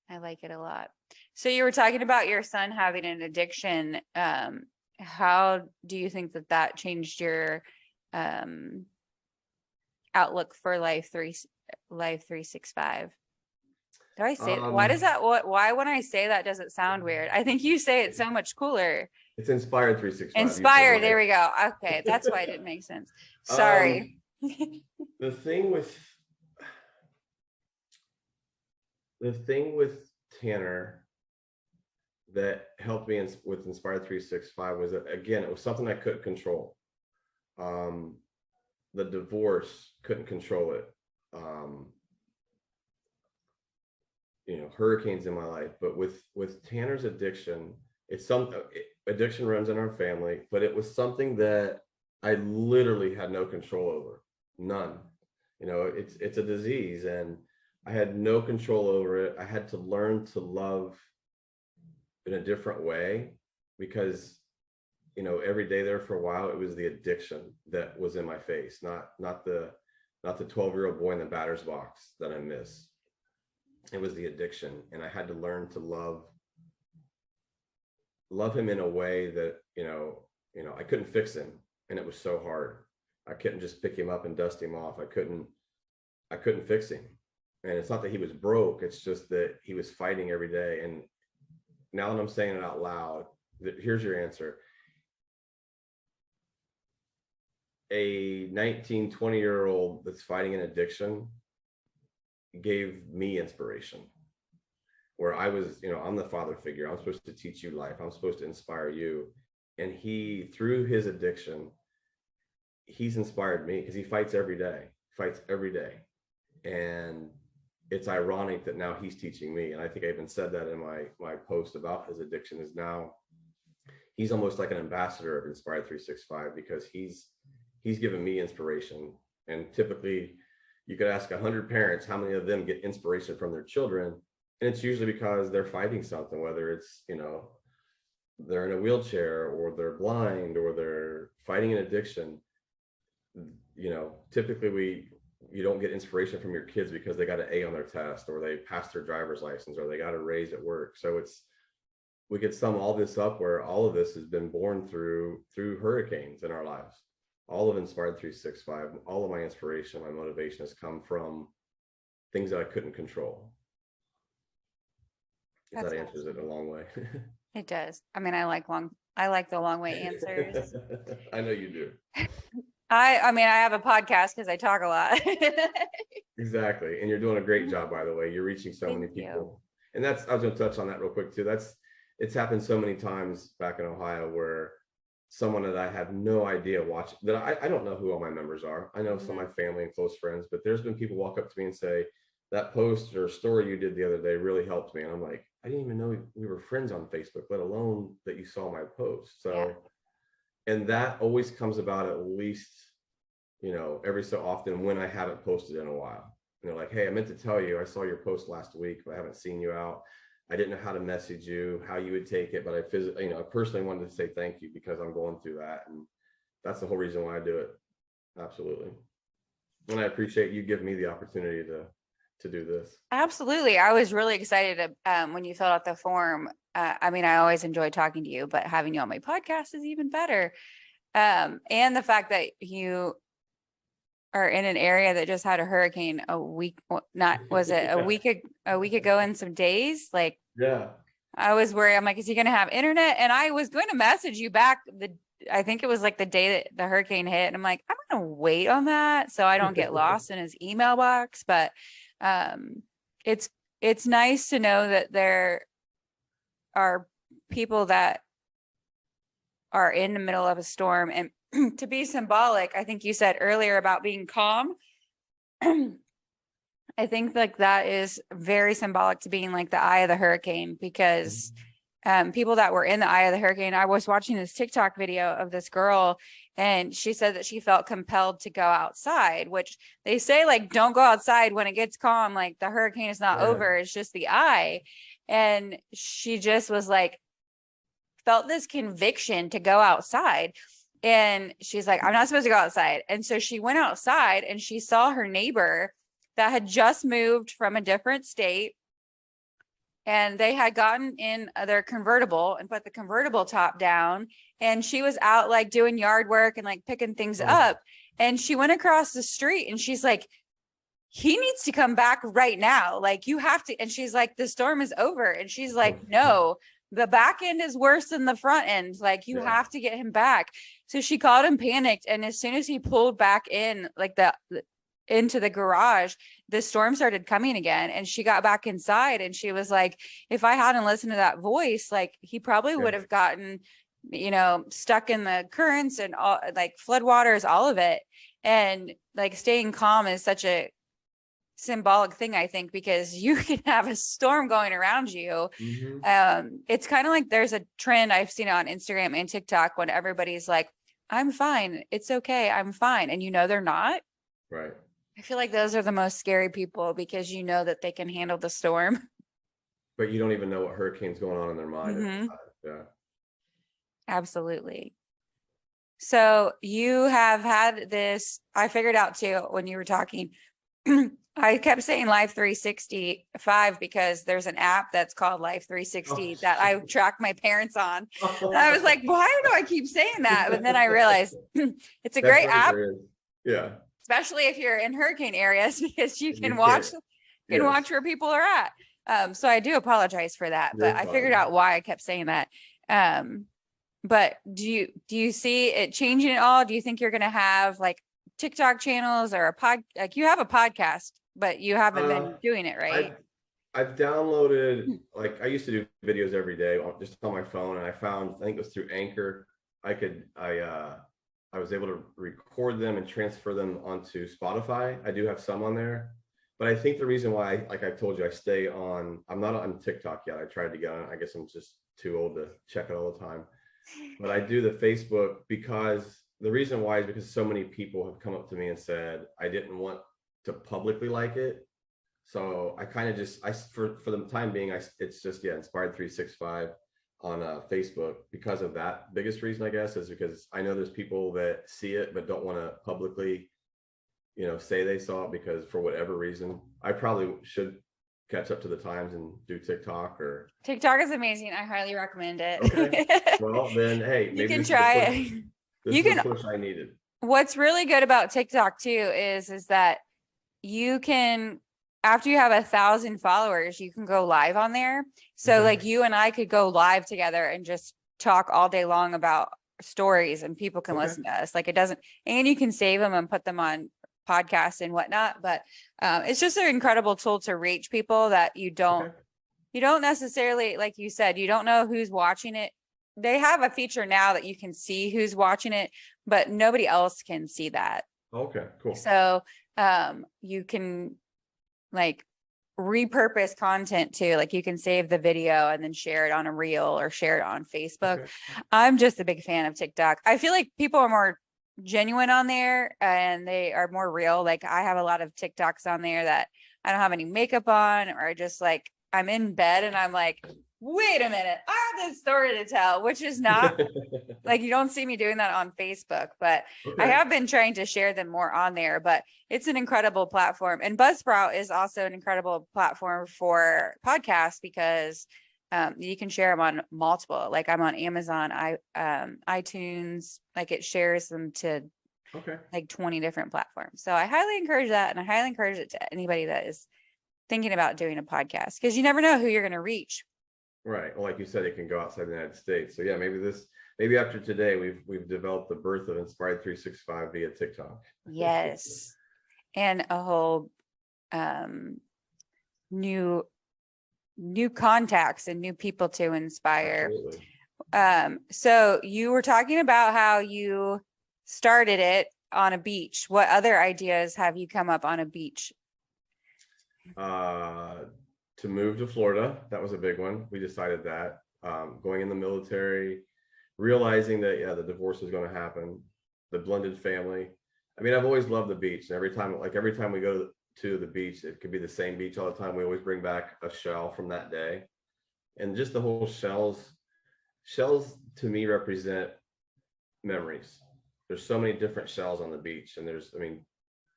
Speaker 1: I like it a lot. So you were talking about your son having an addiction. How do you think that changed your outlook for Life 365? Did I say why when I say that does it sound weird? I think you say it so much cooler.
Speaker 2: It's Inspired 365.
Speaker 1: Inspired, there we go. Okay, that's why it didn't make sense. Sorry.
Speaker 2: The thing with Tanner that helped me with Inspired 365 was that, again, it was something I couldn't control. The divorce, couldn't control it. Hurricanes in my life, but with Tanner's addiction, addiction runs in our family, but it was something that I literally had no control over. None. It's a disease, and I had no control over it. I had to learn to love in a different way, because every day there for a while, it was the addiction that was in my face, not the 12-year-old boy in the batter's box that I miss. It was the addiction, and I had to learn to love him in a way that I couldn't fix him, and it was so hard. I couldn't just pick him up and dust him off. I couldn't fix him. And it's not that he was broke, it's just that he was fighting every day. And now that I'm saying it out loud, here's your answer. A 19, 20-year-old that's fighting an addiction gave me inspiration, where I was, I'm the father figure. I'm supposed to teach you life. I'm supposed to inspire you. And he, through his addiction, he's inspired me, because he fights every day. And it's ironic that now he's teaching me. And I think I even said that in my post about his addiction, is now he's almost like an ambassador of Inspired 365, because he's given me inspiration. And typically, you could ask 100 parents how many of them get inspiration from their children, and it's usually because they're fighting something, whether it's, they're in a wheelchair, or they're blind, or they're fighting an addiction. Typically you don't get inspiration from your kids because they got an A on their test, or they passed their driver's license, or they got a raise at work. So we could sum all this up, where all of this has been born through hurricanes in our lives. All of Inspired 365, all of my inspiration, my motivation has come from things that I couldn't control. If that answers it a long way.
Speaker 1: It does. I mean, I like the long way answers.
Speaker 2: I know you do.
Speaker 1: I mean, I have a podcast because I talk a lot.
Speaker 2: Exactly. And you're doing a great job, by the way. You're reaching so many people. And I was going to touch on that real quick too. It's happened so many times back in Ohio where someone that I had no idea watching, that I don't know who all my members are. I know some of my family and close friends, but there's been people walk up to me and say, that post or story you did the other day really helped me. And I'm like, I didn't even know we were friends on Facebook, let alone that you saw my post. So, and that always comes about at least, every so often when I haven't posted in a while. And they're like, hey, I meant to tell you, I saw your post last week, but I haven't seen you out. I didn't know how to message you, how you would take it, but I personally wanted to say thank you because I'm going through that. And that's the whole reason why I do it. Absolutely. And I appreciate you giving me the opportunity to do this.
Speaker 1: Absolutely. I was really excited when you filled out the form. I mean, I always enjoy talking to you, but having you on my podcast is even better. And the fact that you are in an area that just had a hurricane a week ago in some days? Like,
Speaker 2: yeah,
Speaker 1: I was worried. I'm like, is he going to have internet? And I was going to message you back I think it was like the day that the hurricane hit. And I'm like, I'm going to wait on that so I don't get lost in his email box. But it's nice to know that there are people that are in the middle of a storm. And to be symbolic, I think you said earlier about being calm. I think like that is very symbolic to being like the eye of the hurricane, because people that were in the eye of the hurricane, I was watching this TikTok video of this girl, and she said that she felt compelled to go outside, which they say, like, don't go outside when it gets calm. Like, the hurricane is not over. It's just the eye. And she just was like, felt this conviction to go outside. And she's like, I'm not supposed to go outside. And so she went outside and she saw her neighbor that had just moved from a different state. And they had gotten in their convertible and put the convertible top down. And she was out like doing yard work and like picking things up. And she went across the street and she's like, he needs to come back right now. Like, you have to. And she's like, the storm is over. And she's like, no, the back end is worse than the front end. Like, you have to get him back. So she called him, panicked. And as soon as he pulled back in, like into the garage, the storm started coming again. And she got back inside and she was like, if I hadn't listened to that voice, like, he probably would have gotten, stuck in the currents and all, like floodwaters, all of it. And like, staying calm is such a symbolic thing, I think, because you can have a storm going around you. It's kind of like there's a trend, I've seen it on Instagram and TikTok, when everybody's like, I'm fine, it's okay, I'm fine, and they're not.
Speaker 2: Right.
Speaker 1: I feel like those are the most scary people, because that they can handle the storm,
Speaker 2: but you don't even know what hurricane's going on in their mind. Yeah,
Speaker 1: absolutely. So you have had this, I figured out too when you were talking, I kept saying Life 365 because there's an app that's called Life 360 that I track my parents on. And I was like, why do I keep saying that? But then I realized it's a great app.
Speaker 2: Yeah.
Speaker 1: Especially if you're in hurricane areas, because you can watch where people are at. So I do apologize for that, but I figured out why I kept saying that. But do you see it changing at all? Do you think you're going to have like TikTok channels or like you have a podcast, but you haven't been doing it, right?
Speaker 2: I've downloaded, like, I used to do videos every day just on my phone, and I think it was through Anchor. I was able to record them and transfer them onto Spotify. I do have some on there, but I think the reason why, like I told you, I'm not on TikTok yet. I tried to get on. I guess I'm just too old to check it all the time, but I do the Facebook, because the reason why is because so many people have come up to me and said, I didn't want to publicly like it. So I kind of just, for the time being, it's just, Inspired 365 on Facebook because of that. Biggest reason, I guess, is because I know there's people that see it but don't want to publicly, say they saw it because for whatever reason. I probably should catch up to the times and do TikTok. Or
Speaker 1: TikTok is amazing. I highly recommend it.
Speaker 2: Okay. Well, then, hey,
Speaker 1: You
Speaker 2: maybe
Speaker 1: can
Speaker 2: this
Speaker 1: try
Speaker 2: is the push.
Speaker 1: it.
Speaker 2: This
Speaker 1: You
Speaker 2: is the
Speaker 1: can.
Speaker 2: push I needed.
Speaker 1: What's really good about TikTok too is that you can, after you have 1,000 followers, you can go live on there. So
Speaker 2: Okay.
Speaker 1: like you and I could go live together and just talk all day long about stories, and people can
Speaker 2: Okay.
Speaker 1: listen to us. Like it doesn't, and you can save them and put them on podcasts and whatnot. But it's just an incredible tool to reach people that you don't necessarily, like you said, you don't know who's watching it. They have a feature now that you can see who's watching it, but nobody else can see that.
Speaker 2: Okay, cool.
Speaker 1: So you can like repurpose content too. Like you can save the video and then share it on a reel or share it on Facebook.
Speaker 2: Okay.
Speaker 1: I'm just a big fan of TikTok. I feel like people are more genuine on there and they are more real. Like I have a lot of TikToks on there that I don't have any makeup on, or just like I'm in bed and I'm like, wait a minute, I have this story to tell, which is not like, you don't see me doing that on Facebook, but I have been trying to share them more on there. But it's an incredible platform. And Buzzsprout is also an incredible platform for podcasts because you can share them on multiple, like I'm on Amazon, iTunes, like it shares them to like 20 different platforms. So I highly encourage that. And I highly encourage it to anybody that is thinking about doing a podcast, because you never know who you're going to reach.
Speaker 2: Right. Well, like you said, it can go outside the United States. So yeah, maybe after today, we've developed the birth of Inspired 365 via TikTok.
Speaker 1: Yes. And a whole new contacts and new people to inspire.
Speaker 2: Absolutely.
Speaker 1: So you were talking about how you started it on a beach. What other ideas have you come up on a beach?
Speaker 2: To move to Florida, that was a big one. We decided that. Going in the military, realizing that the divorce was going to happen, the blended family. I mean, I've always loved the beach. Every time we go to the beach, it could be the same beach all the time. We always bring back a shell from that day, and just the whole shells to me represent memories. There's so many different shells on the beach, and there's,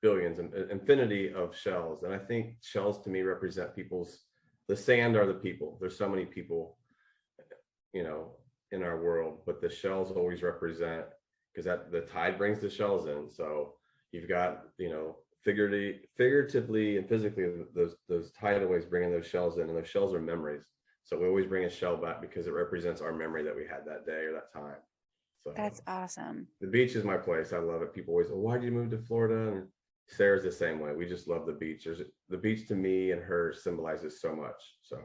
Speaker 2: billions and infinity of shells. And I think shells to me represent the sand are the people. There's so many people, in our world, but the shells always represent, because that the tide brings the shells in. So you've got, figuratively and physically, those tideways bringing those shells in, and those shells are memories. So we always bring a shell back because it represents our memory that we had that day or that time. So
Speaker 1: that's awesome.
Speaker 2: The beach is my place. I love it. People always, why did you move to Florida? And Sarah's the same way. We just love the beach. The beach to me and her symbolizes so much. So,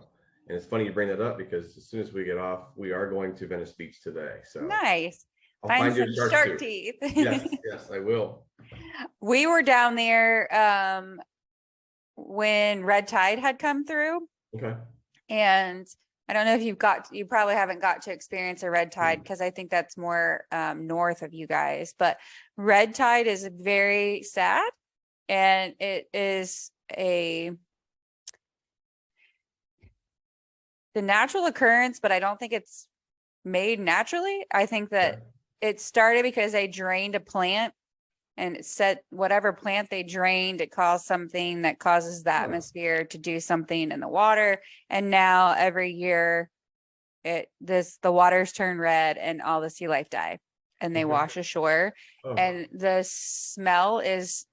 Speaker 2: and it's funny you bring that up because as soon as we get off, we are going to Venice Beach today. So
Speaker 1: nice.
Speaker 2: I'll
Speaker 1: find
Speaker 2: some
Speaker 1: shark teeth.
Speaker 2: Yes, I will.
Speaker 1: We were down there when red tide had come through.
Speaker 2: Okay.
Speaker 1: And I don't know if you probably haven't got to experience a red tide, because I think that's more north of you guys. But red tide is very sad, and it is the natural occurrence, but I don't think it's made naturally. I think that it started because they drained a plant, and it set whatever plant they drained, it caused something that causes the atmosphere to do something in the water. And now every year the waters turn red and all the sea life die, and they wash ashore. And the smell is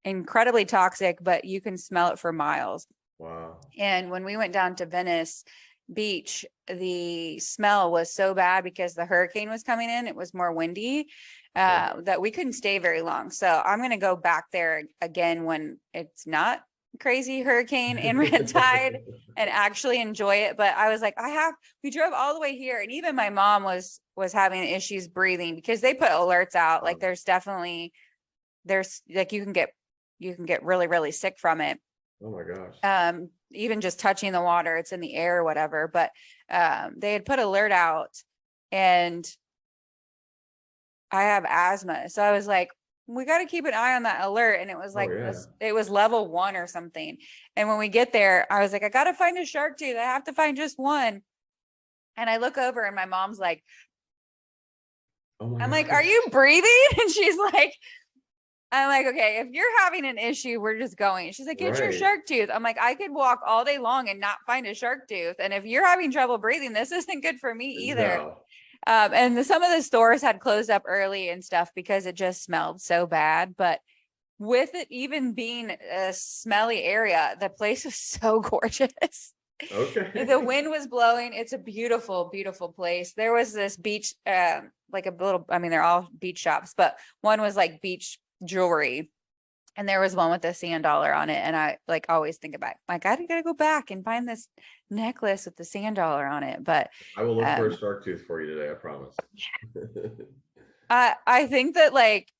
Speaker 1: incredibly toxic, but you can smell it for miles.
Speaker 2: Wow.
Speaker 1: And when we went down to Venice Beach, the smell was so bad because the hurricane was coming in. It was more windy, that we couldn't stay very long. So I'm going to go back there again when it's not crazy hurricane and red tide and actually enjoy it. But I was like, we drove all the way here, and even my mom was having issues breathing because they put alerts out. Like there's like you can get really, really sick from it.
Speaker 2: Oh my gosh.
Speaker 1: Even just touching the water, it's in the air or whatever. But they had put alert out, and I have asthma. So I was like, we got to keep an eye on that alert. And it was
Speaker 2: Oh
Speaker 1: like
Speaker 2: yeah.
Speaker 1: this, it was level 1 or something. And when we get there, I was like, I got to find a shark tooth. I have to find just one. And I look over and my mom's like,
Speaker 2: Oh my
Speaker 1: I'm like, are you
Speaker 2: gosh.
Speaker 1: breathing? And she's like, I'm like, okay, if you're having an issue, we're just going. She's like, get your
Speaker 2: Right.
Speaker 1: shark tooth. I'm like, I could walk all day long and not find a shark tooth. And if you're having trouble breathing, this isn't good for me either.
Speaker 2: No.
Speaker 1: And some of the stores had closed up early and stuff because it just smelled so bad. But with it even being a smelly area, the place was so gorgeous.
Speaker 2: Okay.
Speaker 1: The wind was blowing. It's a beautiful, beautiful place. There was this beach, like a little, I mean, they're all beach shops, but one was like beach jewelry. And there was one with a sand dollar on it. And I like always think about, like, I gotta go back and find this necklace with the sand dollar on it. But
Speaker 2: I will look for a shark tooth for you today, I promise.
Speaker 1: I think that like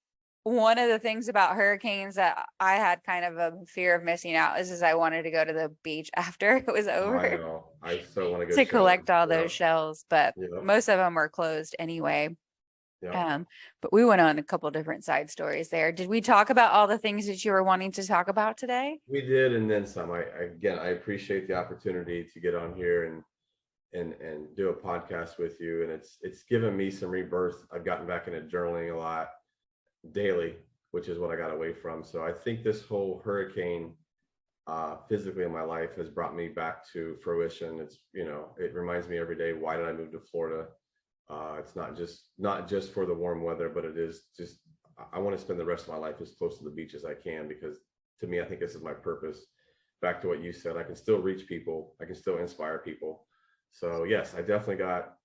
Speaker 1: one of the things about hurricanes that I had kind of a fear of missing out is I wanted to go to the beach after it was
Speaker 2: Oh, I
Speaker 1: over
Speaker 2: know. I so want to go
Speaker 1: to
Speaker 2: shelling.
Speaker 1: collect all
Speaker 2: Yeah.
Speaker 1: those shells, but
Speaker 2: Yeah.
Speaker 1: most of them were closed anyway.
Speaker 2: Yeah.
Speaker 1: But we went on a couple different side stories there. Did we talk about all the things that you were wanting to talk about today?
Speaker 2: We did, and then some. I appreciate the opportunity to get on here and do a podcast with you. And it's given me some rebirth. I've gotten back into journaling a lot daily, which is what I got away from. So I think this whole hurricane physically in my life has brought me back to fruition. It's, it reminds me every day, why did I move to Florida? It's not just for the warm weather, but it is just, I want to spend the rest of my life as close to the beach as I can, because to me, I think this is my purpose. Back to what you said, I can still reach people. I can still inspire people. So yes, I definitely got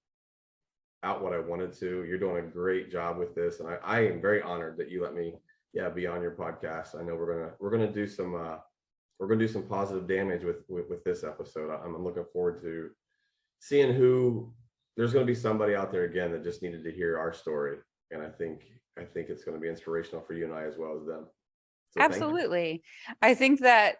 Speaker 2: out what I wanted to. You're doing a great job with this. And I am very honored that you let me, be on your podcast. I know we're gonna do some positive damage with this episode. I'm looking forward to seeing who. There's going to be somebody out there again that just needed to hear our story, and I think it's going to be inspirational for you and I as well as them. So
Speaker 1: Absolutely. I think that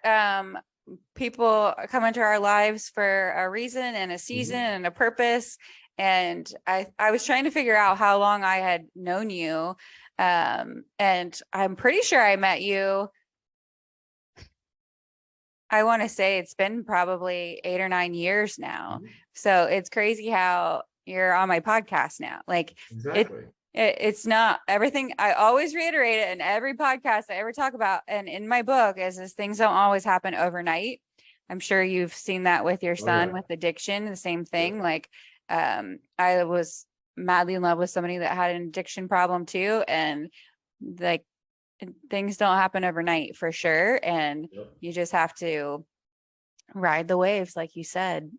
Speaker 1: people come into our lives for a reason and a season and a purpose. And I was trying to figure out how long I had known you. And I'm pretty sure I met you. I want to say it's been probably 8 or 9 years now. So it's crazy how you're on my podcast now. Like
Speaker 2: exactly.
Speaker 1: It's not everything. I always reiterate it in every podcast I ever talk about. And in my book is things don't always happen overnight. I'm sure you've seen that with your son with addiction, the same thing. Yeah. Like, I was madly in love with somebody that had an addiction problem too. And like, things don't happen overnight for sure. And you just have to ride the waves. Like you said,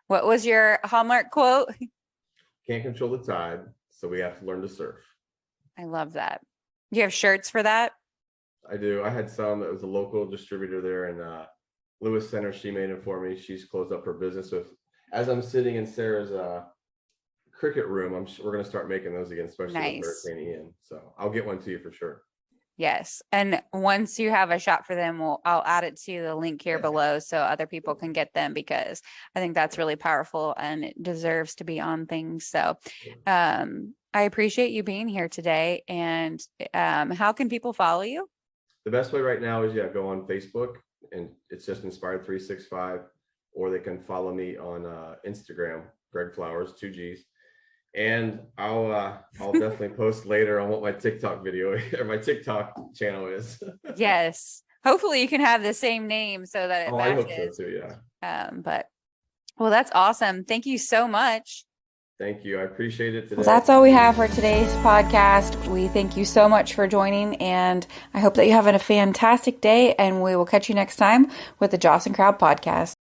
Speaker 1: what was your Hallmark quote?
Speaker 2: Can't control the tide, so we have to learn to surf.
Speaker 1: I love that. You have shirts for that?
Speaker 2: I do. I had some. That was a local distributor there in Lewis Center. She made it for me. She's closed up her business with, as I'm sitting in Sarah's cricket room, we're going to start making those again, especially with Hurricane Ian. So I'll get one to you for sure.
Speaker 1: Yes. And once you have a shot for them, I'll add it to the link here below so other people can get them, because I think that's really powerful and it deserves to be on things. So I appreciate you being here today. And how can people follow you?
Speaker 2: The best way right now is go on Facebook, and it's just Inspired 365, or they can follow me on Instagram, Gregg Flowers, 2 G's. And I'll definitely post later on what my TikTok video or my TikTok channel is. Yes.
Speaker 1: Hopefully you can have the same name so that it matches.
Speaker 2: I hope so too, yeah.
Speaker 1: But that's awesome. Thank you so much.
Speaker 2: Thank you. I appreciate it today.
Speaker 1: Well, that's all we have for today's podcast. We thank you so much for joining, and I hope that you have a fantastic day, and we will catch you next time with the Joslyn Crowl podcast.